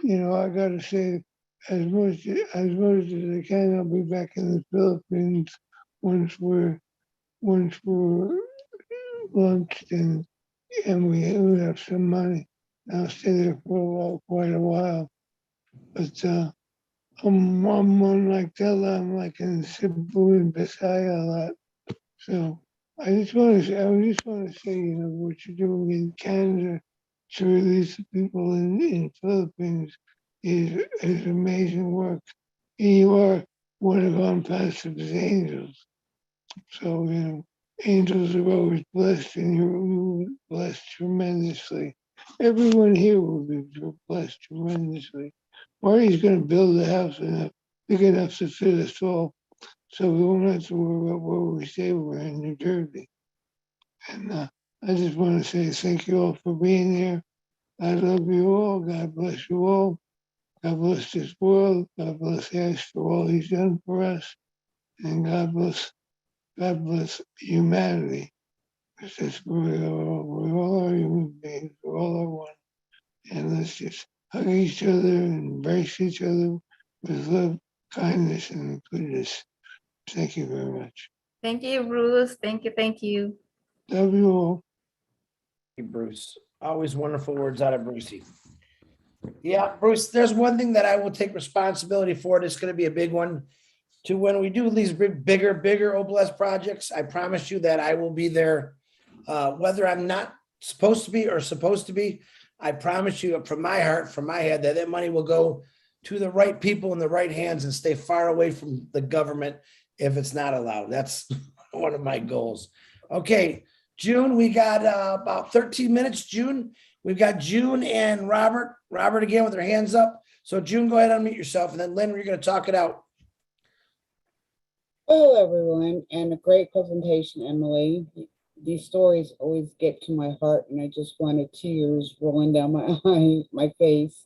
I gotta say, as much as I can, I'll be back in the Philippines once we're launched and we have some money. I'll stay there for quite a while. But I'm unlike Della, I'm like in Cebu and Bisaya a lot. So I just want to say, what you're doing in Canada to release the people in Philippines is amazing work. And you are one of ONPASSIVE's angels. So, angels are always blessed, and you're blessed tremendously. Everyone here will be blessed tremendously. Marty's going to build a house big enough to fit us all, so we won't have to worry about where we stay. We're in New Jersey. And I just want to say thank you all for being here. I love you all. God bless you all. God bless this world. God bless Ash for all he's done for us. And God bless humanity. Because we all are human beings. We all are one. And let's just hug each other and embrace each other with love, kindness, and goodness. Thank you very much.
Thank you, Bruce. Thank you. Thank you.
Love you all.
Thank you, Bruce. Always wonderful words out of Brucey. Yeah, Bruce, there's one thing that I will take responsibility for. It's going to be a big one. To when we do these bigger Oblast projects, I promise you that I will be there, whether I'm not supposed to be or supposed to be. I promise you from my heart, from my head, that money will go to the right people in the right hands and stay far away from the government if it's not allowed. That's one of my goals. Okay, June, we got about 13 minutes. June, we've got June and Robert. Robert again with their hands up. So June, go ahead and unmute yourself, and then Lynn, you're going to talk it out.
Hello, everyone, and a great presentation, Emily. These stories always get to my heart, and I just wanted tears rolling down my face.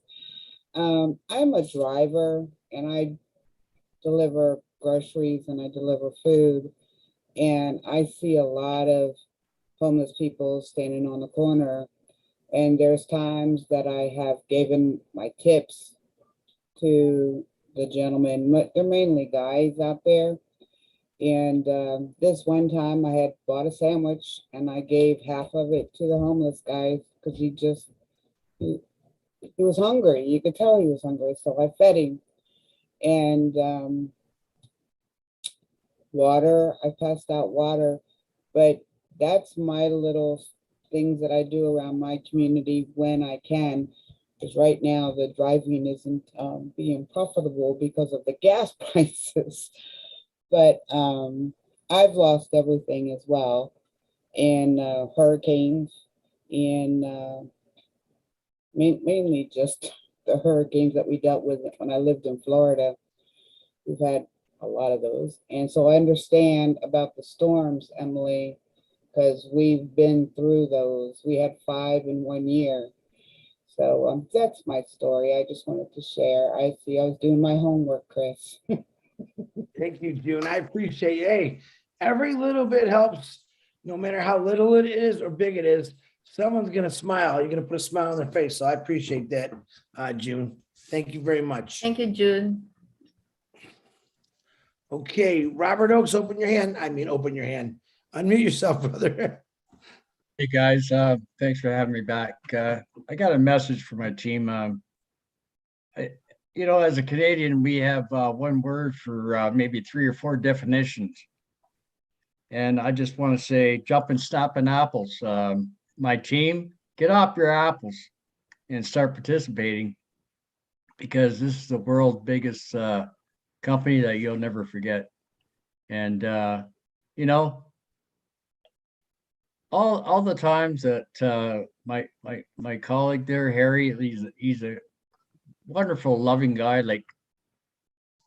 I'm a driver, and I deliver groceries and I deliver food, and I see a lot of homeless people standing on the corner, and there's times that I have given my tips to the gentlemen. They're mainly guys out there. And this one time I had bought a sandwich and I gave half of it to the homeless guy because he was hungry. You could tell he was hungry. So I fed him. And water, I passed out water. But that's my little things that I do around my community when I can. Because right now the driving isn't being profitable because of the gas prices. But I've lost everything as well in hurricanes, in mainly just the hurricanes that we dealt with when I lived in Florida. We've had a lot of those. And so I understand about the storms, Emily, because we've been through those. We had 5 in 1 year. So that's my story. I just wanted to share. I was doing my homework, Chris.
Thank you, June. I appreciate you. Hey, every little bit helps, no matter how little it is or big it is. Someone's going to smile. You're going to put a smile on their face. So I appreciate that, June. Thank you very much.
Thank you, June.
Okay, Robert Oakes, open your hand. Open your hand. Unmute yourself, brother.
Hey guys, thanks for having me back. I got a message for my team. As a Canadian, we have one word for maybe 3 or 4 definitions. And I just want to say, jump and stop in apples. My team, get off your apples and start participating, because this is the world's biggest company that you'll never forget. And, all the times that my colleague there, Harry, he's a wonderful, loving guy. Like,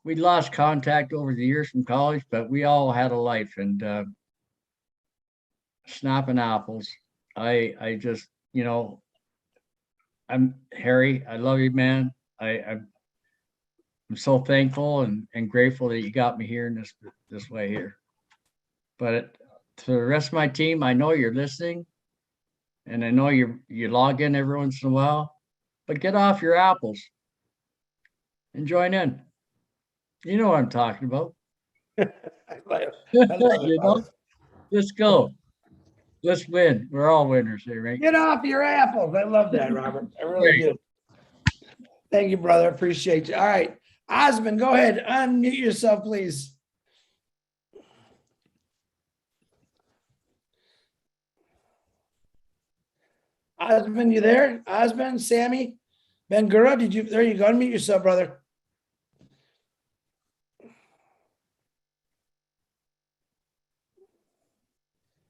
we lost contact over the years from college, but we all had a life. And snapping apples, I just, I'm Harry. I love you, man. I'm so thankful and grateful that you got me here in this way here. But to the rest of my team, I know you're listening, and I know you log in every once in a while, but get off your apples and join in. You know what I'm talking about. Let's go. Let's win. We're all winners here, right?
Get off your apples. I love that, Robert. I really do. Thank you, brother. Appreciate you. All right. Osmond, go ahead. Unmute yourself, please. Osmond, you there? Osmond, Sammy, Ben-Gura, there you go. Unmute yourself, brother.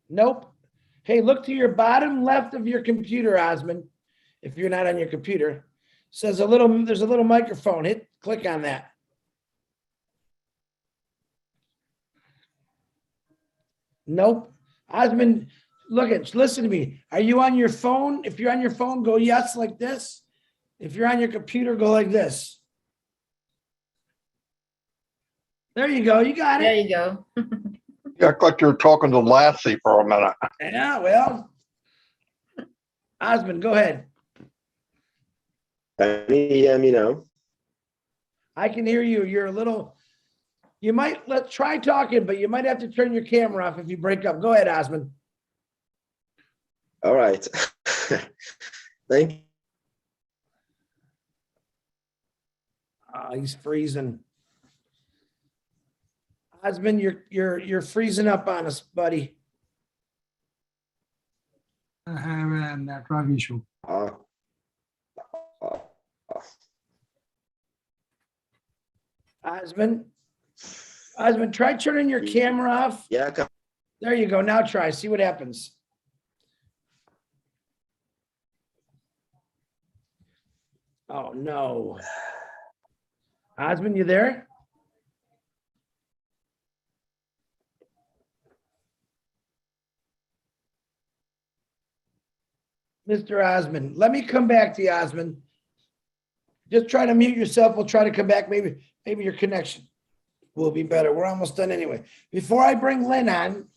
Nope. Hey, look to your bottom left of your computer, Osmond. If you're not on your computer, it says there's a little microphone. Click on that. Nope. Osmond, listen to me. Are you on your phone? If you're on your phone, go yes like this. If you're on your computer, go like this. There you go. You got it.
There you go.
You act like you're talking to Lassie for a minute.
Yeah, well, Osmond, go ahead.
Can you hear me now?
I can hear you. You're a little, let's try talking, but you might have to turn your camera off if you break up. Go ahead, Osmond.
All right. Thank you.
He's freezing. Osmond, you're freezing up on us, buddy.
I have a network issue.
Osmond, try turning your camera off.
Yeah.
There you go. Now try. See what happens. Oh, no. Osmond, you there? Mr. Osmond, let me come back to you, Osmond. Just try to mute yourself. We'll try to come back. Maybe your connection will be better. We're almost done anyway. Before I bring Lynn on,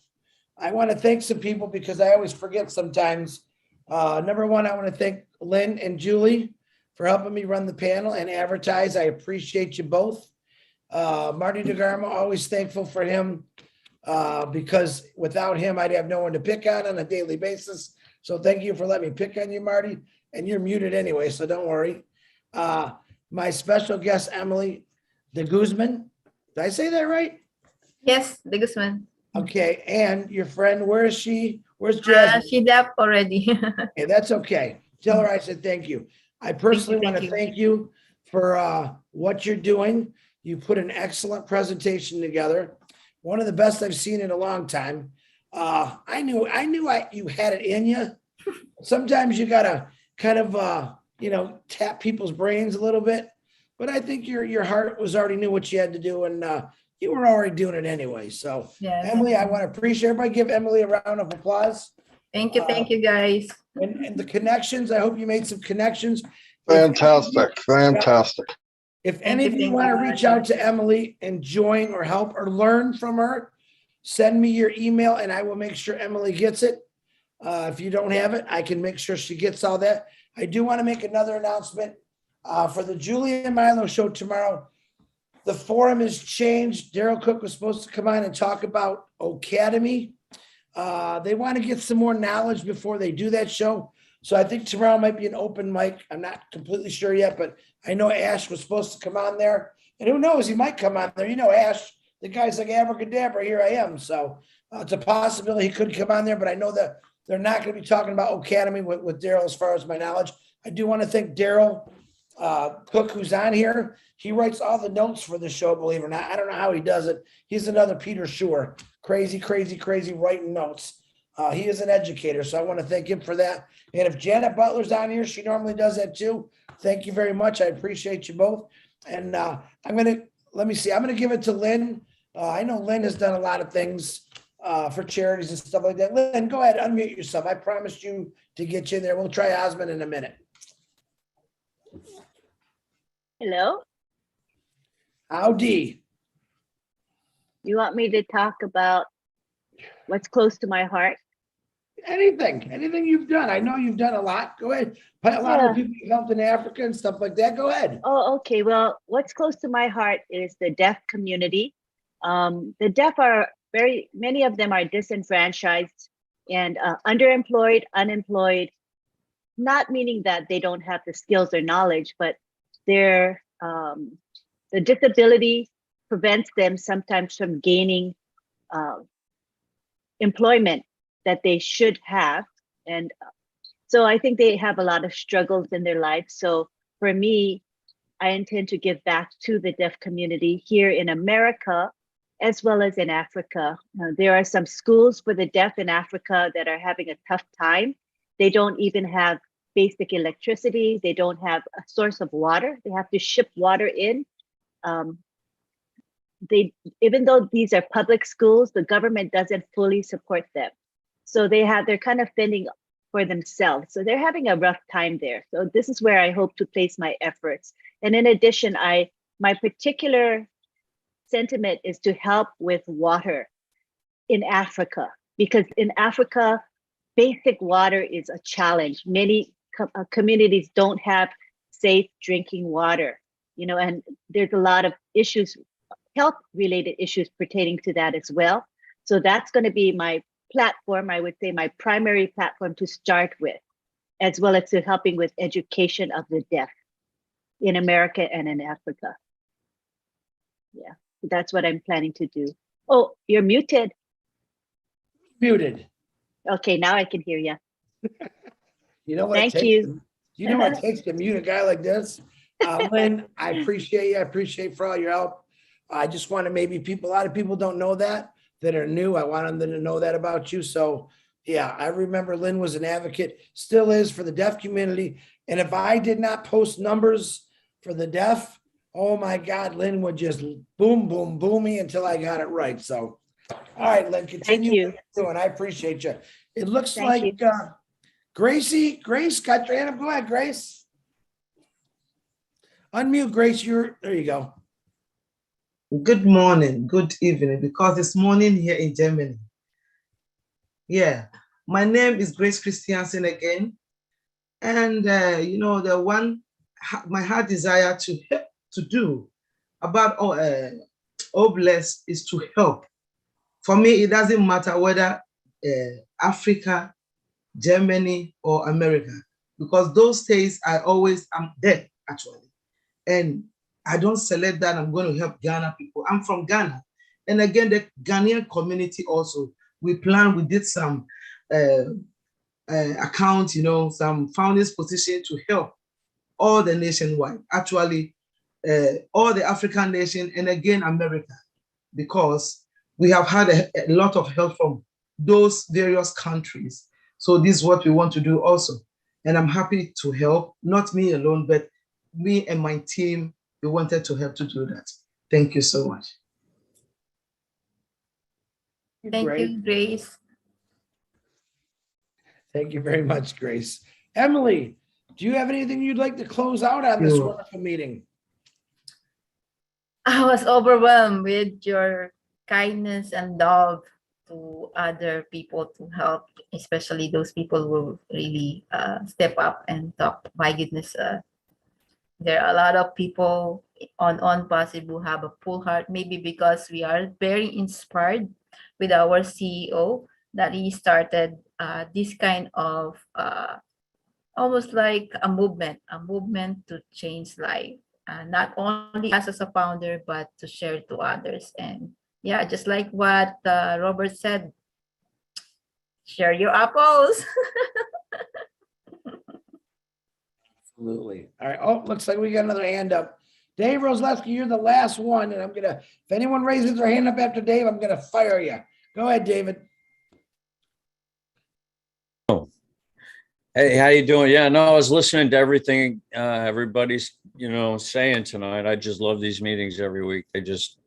I want to thank some people because I always forget sometimes. Number one, I want to thank Lynn and Julie for helping me run the panel and advertise. I appreciate you both. Marty DeGarmo, always thankful for him because without him, I'd have no one to pick on a daily basis. So thank you for letting me pick on you, Marty. And you're muted anyway, so don't worry. My special guest, Emily de Guzman. Did I say that right?
Yes, de Guzman.
Okay, and your friend, where is she? Where's Jasmine?
She left already.
Okay, that's okay. Tell her I said thank you. I personally want to thank you for what you're doing. You put an excellent presentation together. One of the best I've seen in a long time. I knew you had it in you. Sometimes you gotta kind of tap people's brains a little bit, but I think your heart was already knew what you had to do, and you were already doing it anyway. So
yes.
Emily, I want to appreciate everybody. Give Emily a round of applause.
Thank you guys.
And the connections, I hope you made some connections.
Fantastic, fantastic.
If any of you want to reach out to Emily and join or help or learn from her, send me your email and I will make sure Emily gets it. If you don't have it, I can make sure she gets all that. I do want to make another announcement for the Julie and Milo show tomorrow. The forum has changed. Daryl Cook was supposed to come on and talk about Academy. They want to get some more knowledge before they do that show. So I think tomorrow might be an open mic. I'm not completely sure yet, but I know Ash was supposed to come on there. And who knows, he might come on there. You know, Ash, the guy's like abracadabra, here I am. So it's a possibility he could come on there, but I know that they're not going to be talking about Academy with Daryl as far as my knowledge. I do want to thank Daryl Cook, who's on here. He writes all the notes for the show, believe it or not. I don't know how he does it. He's another Peter Shore. Crazy writing notes. He is an educator, so I want to thank him for that. And if Janet Butler's on here, she normally does that too. Thank you very much. I appreciate you both. And I'm going to give it to Lynn. I know Lynn has done a lot of things for charities and stuff like that. Lynn, go ahead, unmute yourself. I promised you to get you in there. We'll try Osmond in a minute.
Hello?
Howdy.
You want me to talk about what's close to my heart?
Anything you've done. I know you've done a lot. Go ahead. A lot of people you've helped in Africa and stuff like that. Go ahead.
Oh, okay. Well, what's close to my heart is the deaf community. The deaf many of them are disenfranchised and underemployed, unemployed, not meaning that they don't have the skills or knowledge, but the disability prevents them sometimes from gaining employment that they should have. And so I think they have a lot of struggles in their life. So for me, I intend to give back to the deaf community here in America, as well as in Africa. There are some schools for the deaf in Africa that are having a tough time. They don't even have basic electricity. They don't have a source of water. They have to ship water in. Even though these are public schools, the government doesn't fully support them. So they're kind of fending for themselves. So they're having a rough time there. So this is where I hope to place my efforts. And in addition, my particular sentiment is to help with water in Africa, because in Africa, basic water is a challenge. Many communities don't have safe drinking water, and there's a lot of issues, health-related issues pertaining to that as well. So that's going to be my platform, I would say my primary platform to start with, as well as to helping with education of the deaf in America and in Africa. Yeah, that's what I'm planning to do. Oh, you're muted.
Muted.
Okay, now I can hear you.
You know what?
Thank you.
You know what it takes to mute a guy like this? Lynn, I appreciate you. I appreciate for all your help. I just want to a lot of people don't know that are new. I want them to know that about you. So yeah, I remember Lynn was an advocate, still is, for the deaf community. And if I did not post numbers for the deaf, oh my God, Lynn would just boom, boom, boom me until I got it right. So, all right, Lynn, continue what you're doing. I appreciate you. It looks like Grace got your hand up. Go ahead, Grace. Unmute, Grace. There you go.
Good morning, good evening, because it's morning here in Germany. Yeah, my name is Grace Christiansen again. And, the one my heart desire to do about Oblast is to help. For me, it doesn't matter whether Africa, Germany, or America, because those states I'm there actually. And I don't select that I'm going to help Ghana people. I'm from Ghana. And again, the Ghanaian community also, we did some account, some founders position to help all the nationwide, actually all the African nation, and again, America, because we have had a lot of help from those various countries. So this is what we want to do also. And I'm happy to help, not me alone, but me and my team, we wanted to help to do that. Thank you so much.
Thank you, Grace.
Thank you very much, Grace. Emily, do you have anything you'd like to close out on this wonderful meeting?
I was overwhelmed with your kindness and love to other people to help, especially those people who really step up and talk. My goodness, there are a lot of people on ONPASSIVE who have a full heart, maybe because we are very inspired with our CEO that he started this kind of almost like a movement to change life. Not only us as a founder, but to share to others. And yeah, just like what Robert said, share your apples.
Absolutely. All right. Oh, looks like we got another hand up. Dave Roslewski, you're the last one. And if anyone raises their hand up after Dave, I'm going to fire you. Go ahead, David.
Hey, how you doing? Yeah, no, I was listening to everything everybody's, saying tonight. I just love these meetings every week. They just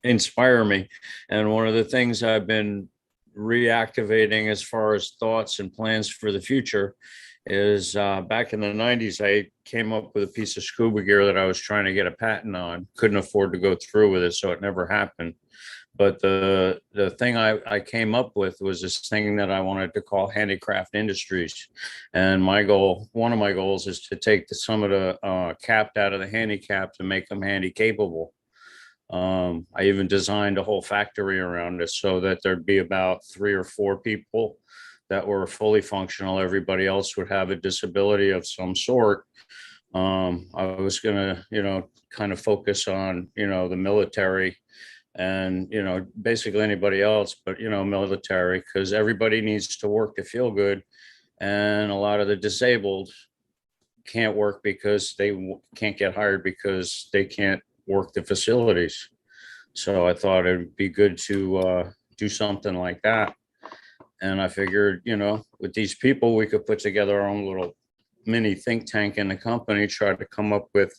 inspire me. And one of the things I've been reactivating as far as thoughts and plans for the future is back in the 90s, I came up with a piece of scuba gear that I was trying to get a patent on. Couldn't afford to go through with it, so it never happened. But the thing I came up with was this thing that I wanted to call handicraft industries. And one of my goals is to take some of the capped out of the handicap to make them handy capable. I even designed a whole factory around it so that there'd be about 3 or 4 people that were fully functional. Everybody else would have a disability of some sort. I was gonna, kind of focus on, the military and, basically anybody else, but, military, because everybody needs to work to feel good. And a lot of the disabled can't work because they can't get hired because they can't work the facilities. So I thought it'd be good to do something like that. And I figured, with these people, we could put together our own little mini think tank in the company, try to come up with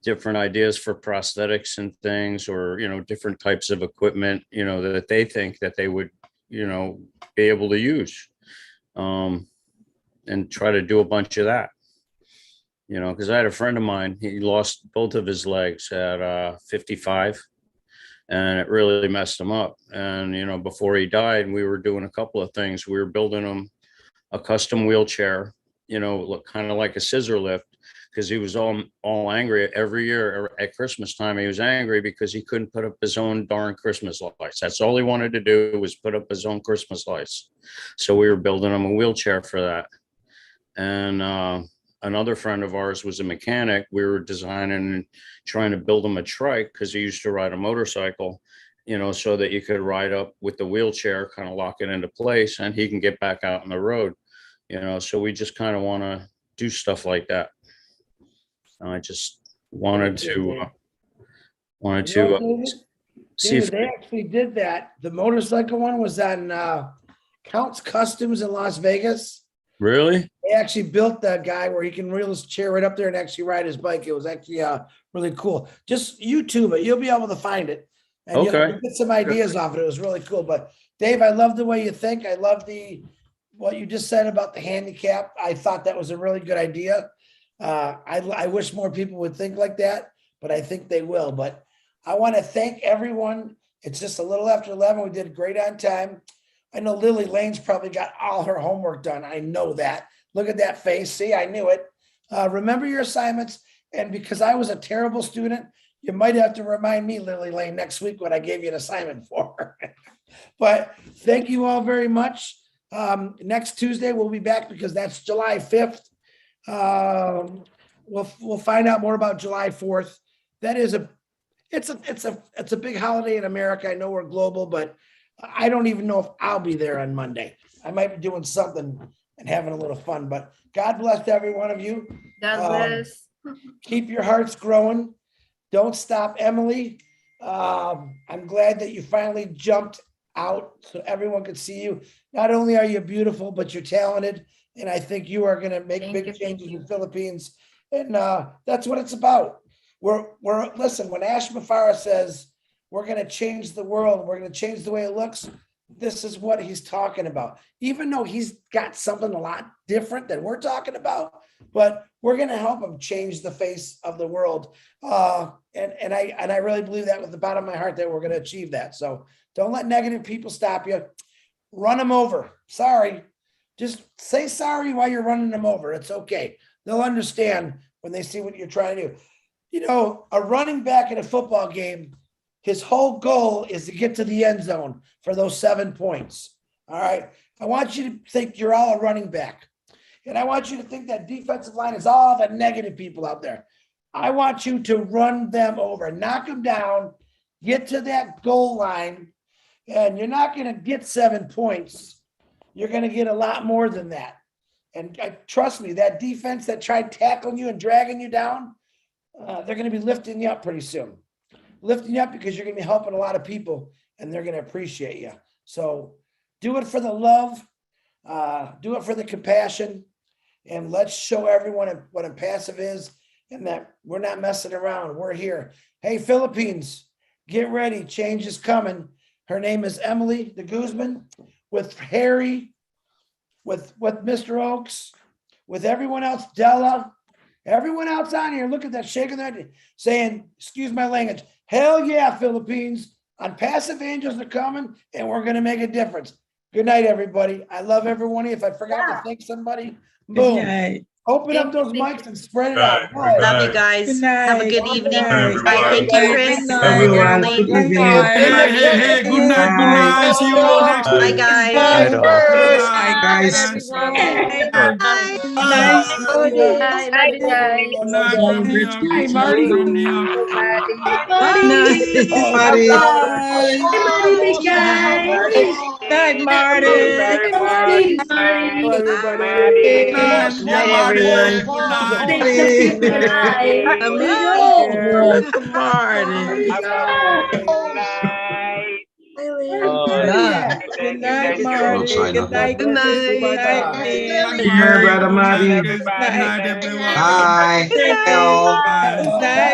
different ideas for prosthetics and things, or, different types of equipment, that they think that they would, be able to use, and try to do a bunch of that, because I had a friend of mine, he lost both of his legs at 55. And it really messed him up. And, before he died, we were doing a couple of things. We were building him a custom wheelchair, kind of like a scissor lift, because he was all angry every year at Christmas time. He was angry because he couldn't put up his own darn Christmas lights. That's all he wanted to do, was put up his own Christmas lights. So we were building him a wheelchair for that. And another friend of ours was a mechanic. We were designing and trying to build him a trike, because he used to ride a motorcycle, so that you could ride up with the wheelchair, kind of lock it into place, and he can get back out on the road. So we just kind of want to do stuff like that. And I just wanted to see if
they actually did that. The motorcycle one was on Count's Customs in Las Vegas.
Really?
They actually built that guy where he can reel his chair right up there and actually ride his bike. It was actually really cool. Just YouTube it. You'll be able to find it. And
okay.
You'll get some ideas off it. It was really cool. But Dave, I love the way you think. I love what you just said about the handicap. I thought that was a really good idea. I wish more people would think like that, but I think they will. But I want to thank everyone. It's just a little after 11. We did great on time. I know Lily Lane's probably got all her homework done. I know that. Look at that face. See, I knew it. Remember your assignments. And because I was a terrible student, you might have to remind me, Lily Lane, next week what I gave you an assignment for. But thank you all very much. Next Tuesday, we'll be back because that's July 5th. We'll find out more about July 4th. That is it's a big holiday in America. I know we're global, but I don't even know if I'll be there on Monday. I might be doing something and having a little fun, but God bless every one of you.
God bless.
Keep your hearts growing. Don't stop, Emily. I'm glad that you finally jumped out so everyone could see you. Not only are you beautiful, but you're talented. And I think you are going to make big changes in the Philippines. And that's what it's about. Listen, when ASHMUFAREH says we're going to change the world, we're going to change the way it looks, this is what he's talking about. Even though he's got something a lot different than we're talking about, but we're going to help him change the face of the world. And I really believe that with the bottom of my heart that we're going to achieve that. So don't let negative people stop you. Run them over. Sorry. Just say sorry while you're running them over. It's okay. They'll understand when they see what you're trying to do. You know, a running back in a football game, his whole goal is to get to the end zone for those 7 points. All right. I want you to think you're all a running back. And I want you to think that defensive line is all the negative people out there. I want you to run them over, knock them down, get to that goal line, and you're not going to get 7 points. You're going to get a lot more than that. And trust me, that defense that tried tackling you and dragging you down, they're going to be lifting you up pretty soon. Lifting you up because you're going to be helping a lot of people and they're going to appreciate you. So do it for the love, do it for the compassion, and let's show everyone what ONPASSIVE is and that we're not messing around. We're here. Hey, Philippines, get ready. Change is coming. Her name is Emily de Guzman with Harry, with Mr. Oaks, with everyone else, Della, everyone else on here. Look at that, shaking their head, saying, excuse my language, hell yeah, Philippines. ONPASSIVE angels are coming and we're going to make a difference. Good night, everybody. I love everyone. If I forgot to thank somebody, boom. Open up those mics and spread it out. Go ahead.
Love you guys. Have a good evening. Bye. Thank you, Chris.
Everyone, good evening.
Hey, good night. See you all next
Bye,
week.
guys.
Bye, guys.
Bye.
Nice. Good night. Love you guys.
Good night from New York.
Hi,
Marty. From New York.
Marty.
Night, Marty.
Everybody.
Good night, Marty. Good night.
Marty. Good night, Marty. Good night. Good night.
Brother Marty.
Good night, everyone.
Bye.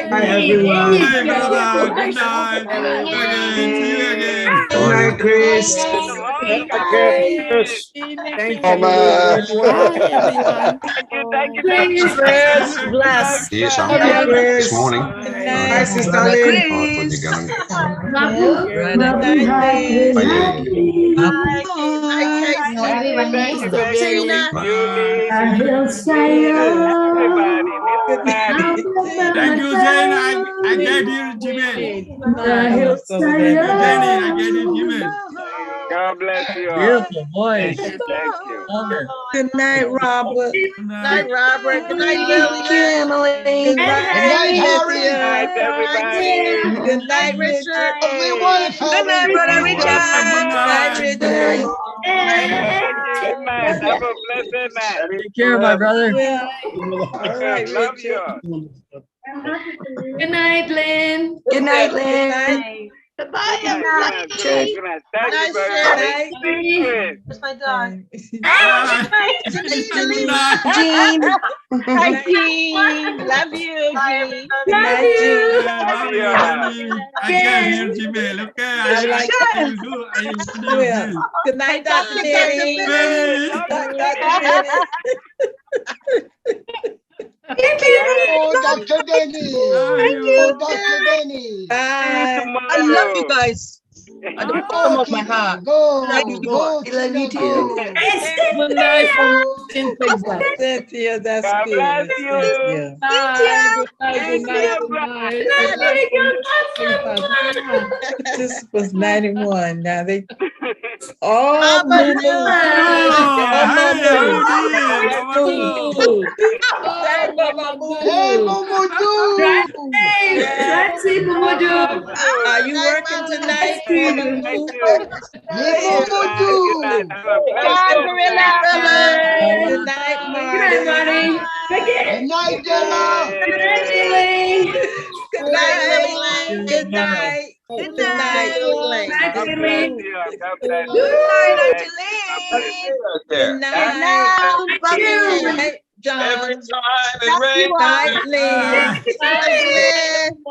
Bye, everyone.
Bye, brother. Good night. Again. See you again.
Good night, Chris.
Thank
Oh, man.
Thank you, Chris. Bless.
Yes, I'm
Love you, Chris.
this morning.
Bye, Sister Lynn.
Oh, put the gun.
Good night.
Thank you, Jane. I get your Gmail. Jenny, I get your Gmail.
God bless you all.
Beautiful voice.
Thank you.
Good night, Robert.
Good night.
Robert. Good night, Lily.
Good
Good
night, Harry.
Good night, everybody.
Good night, Richard.
Good night,
Brother
Richard.
Good night,
Good night. Have a blessed night.
Take care, my brother.
All right,
Love
Richard.
you.
Good night, Lynn. Good night, Lynn.
Goodbye,
Good
everybody.
night. Thank you very much.
Where's my dog?
Good night.
Jean. Hi, Jean. Love you, Jean.
Love you.
Love
I get your Gmail. Okay. I will do.
Good night, Dr. Denny.
Oh, Dr. Denny. Oh, Dr. Denny.
Bye. I love you guys.
At the bottom of my heart.
Go,
Thank you, God.
go, Tina, go.
Good night from Houston, Texas.
Cynthia, that's
God
good.
bless you.
Cynthia. Good night, good night, good night. Good night from Houston, Texas. This was 91. Now they all moved.
Hey, Momodu.
Are you working tonight for the move?
Hey, Momodu.
Good night, Marty.
Good night, Della.
Good night. Good night. Good night.
God bless you. God bless you.
Good night,
Good night. Good night, John.
Every time it rains.
Night, Lynn.
Angeline.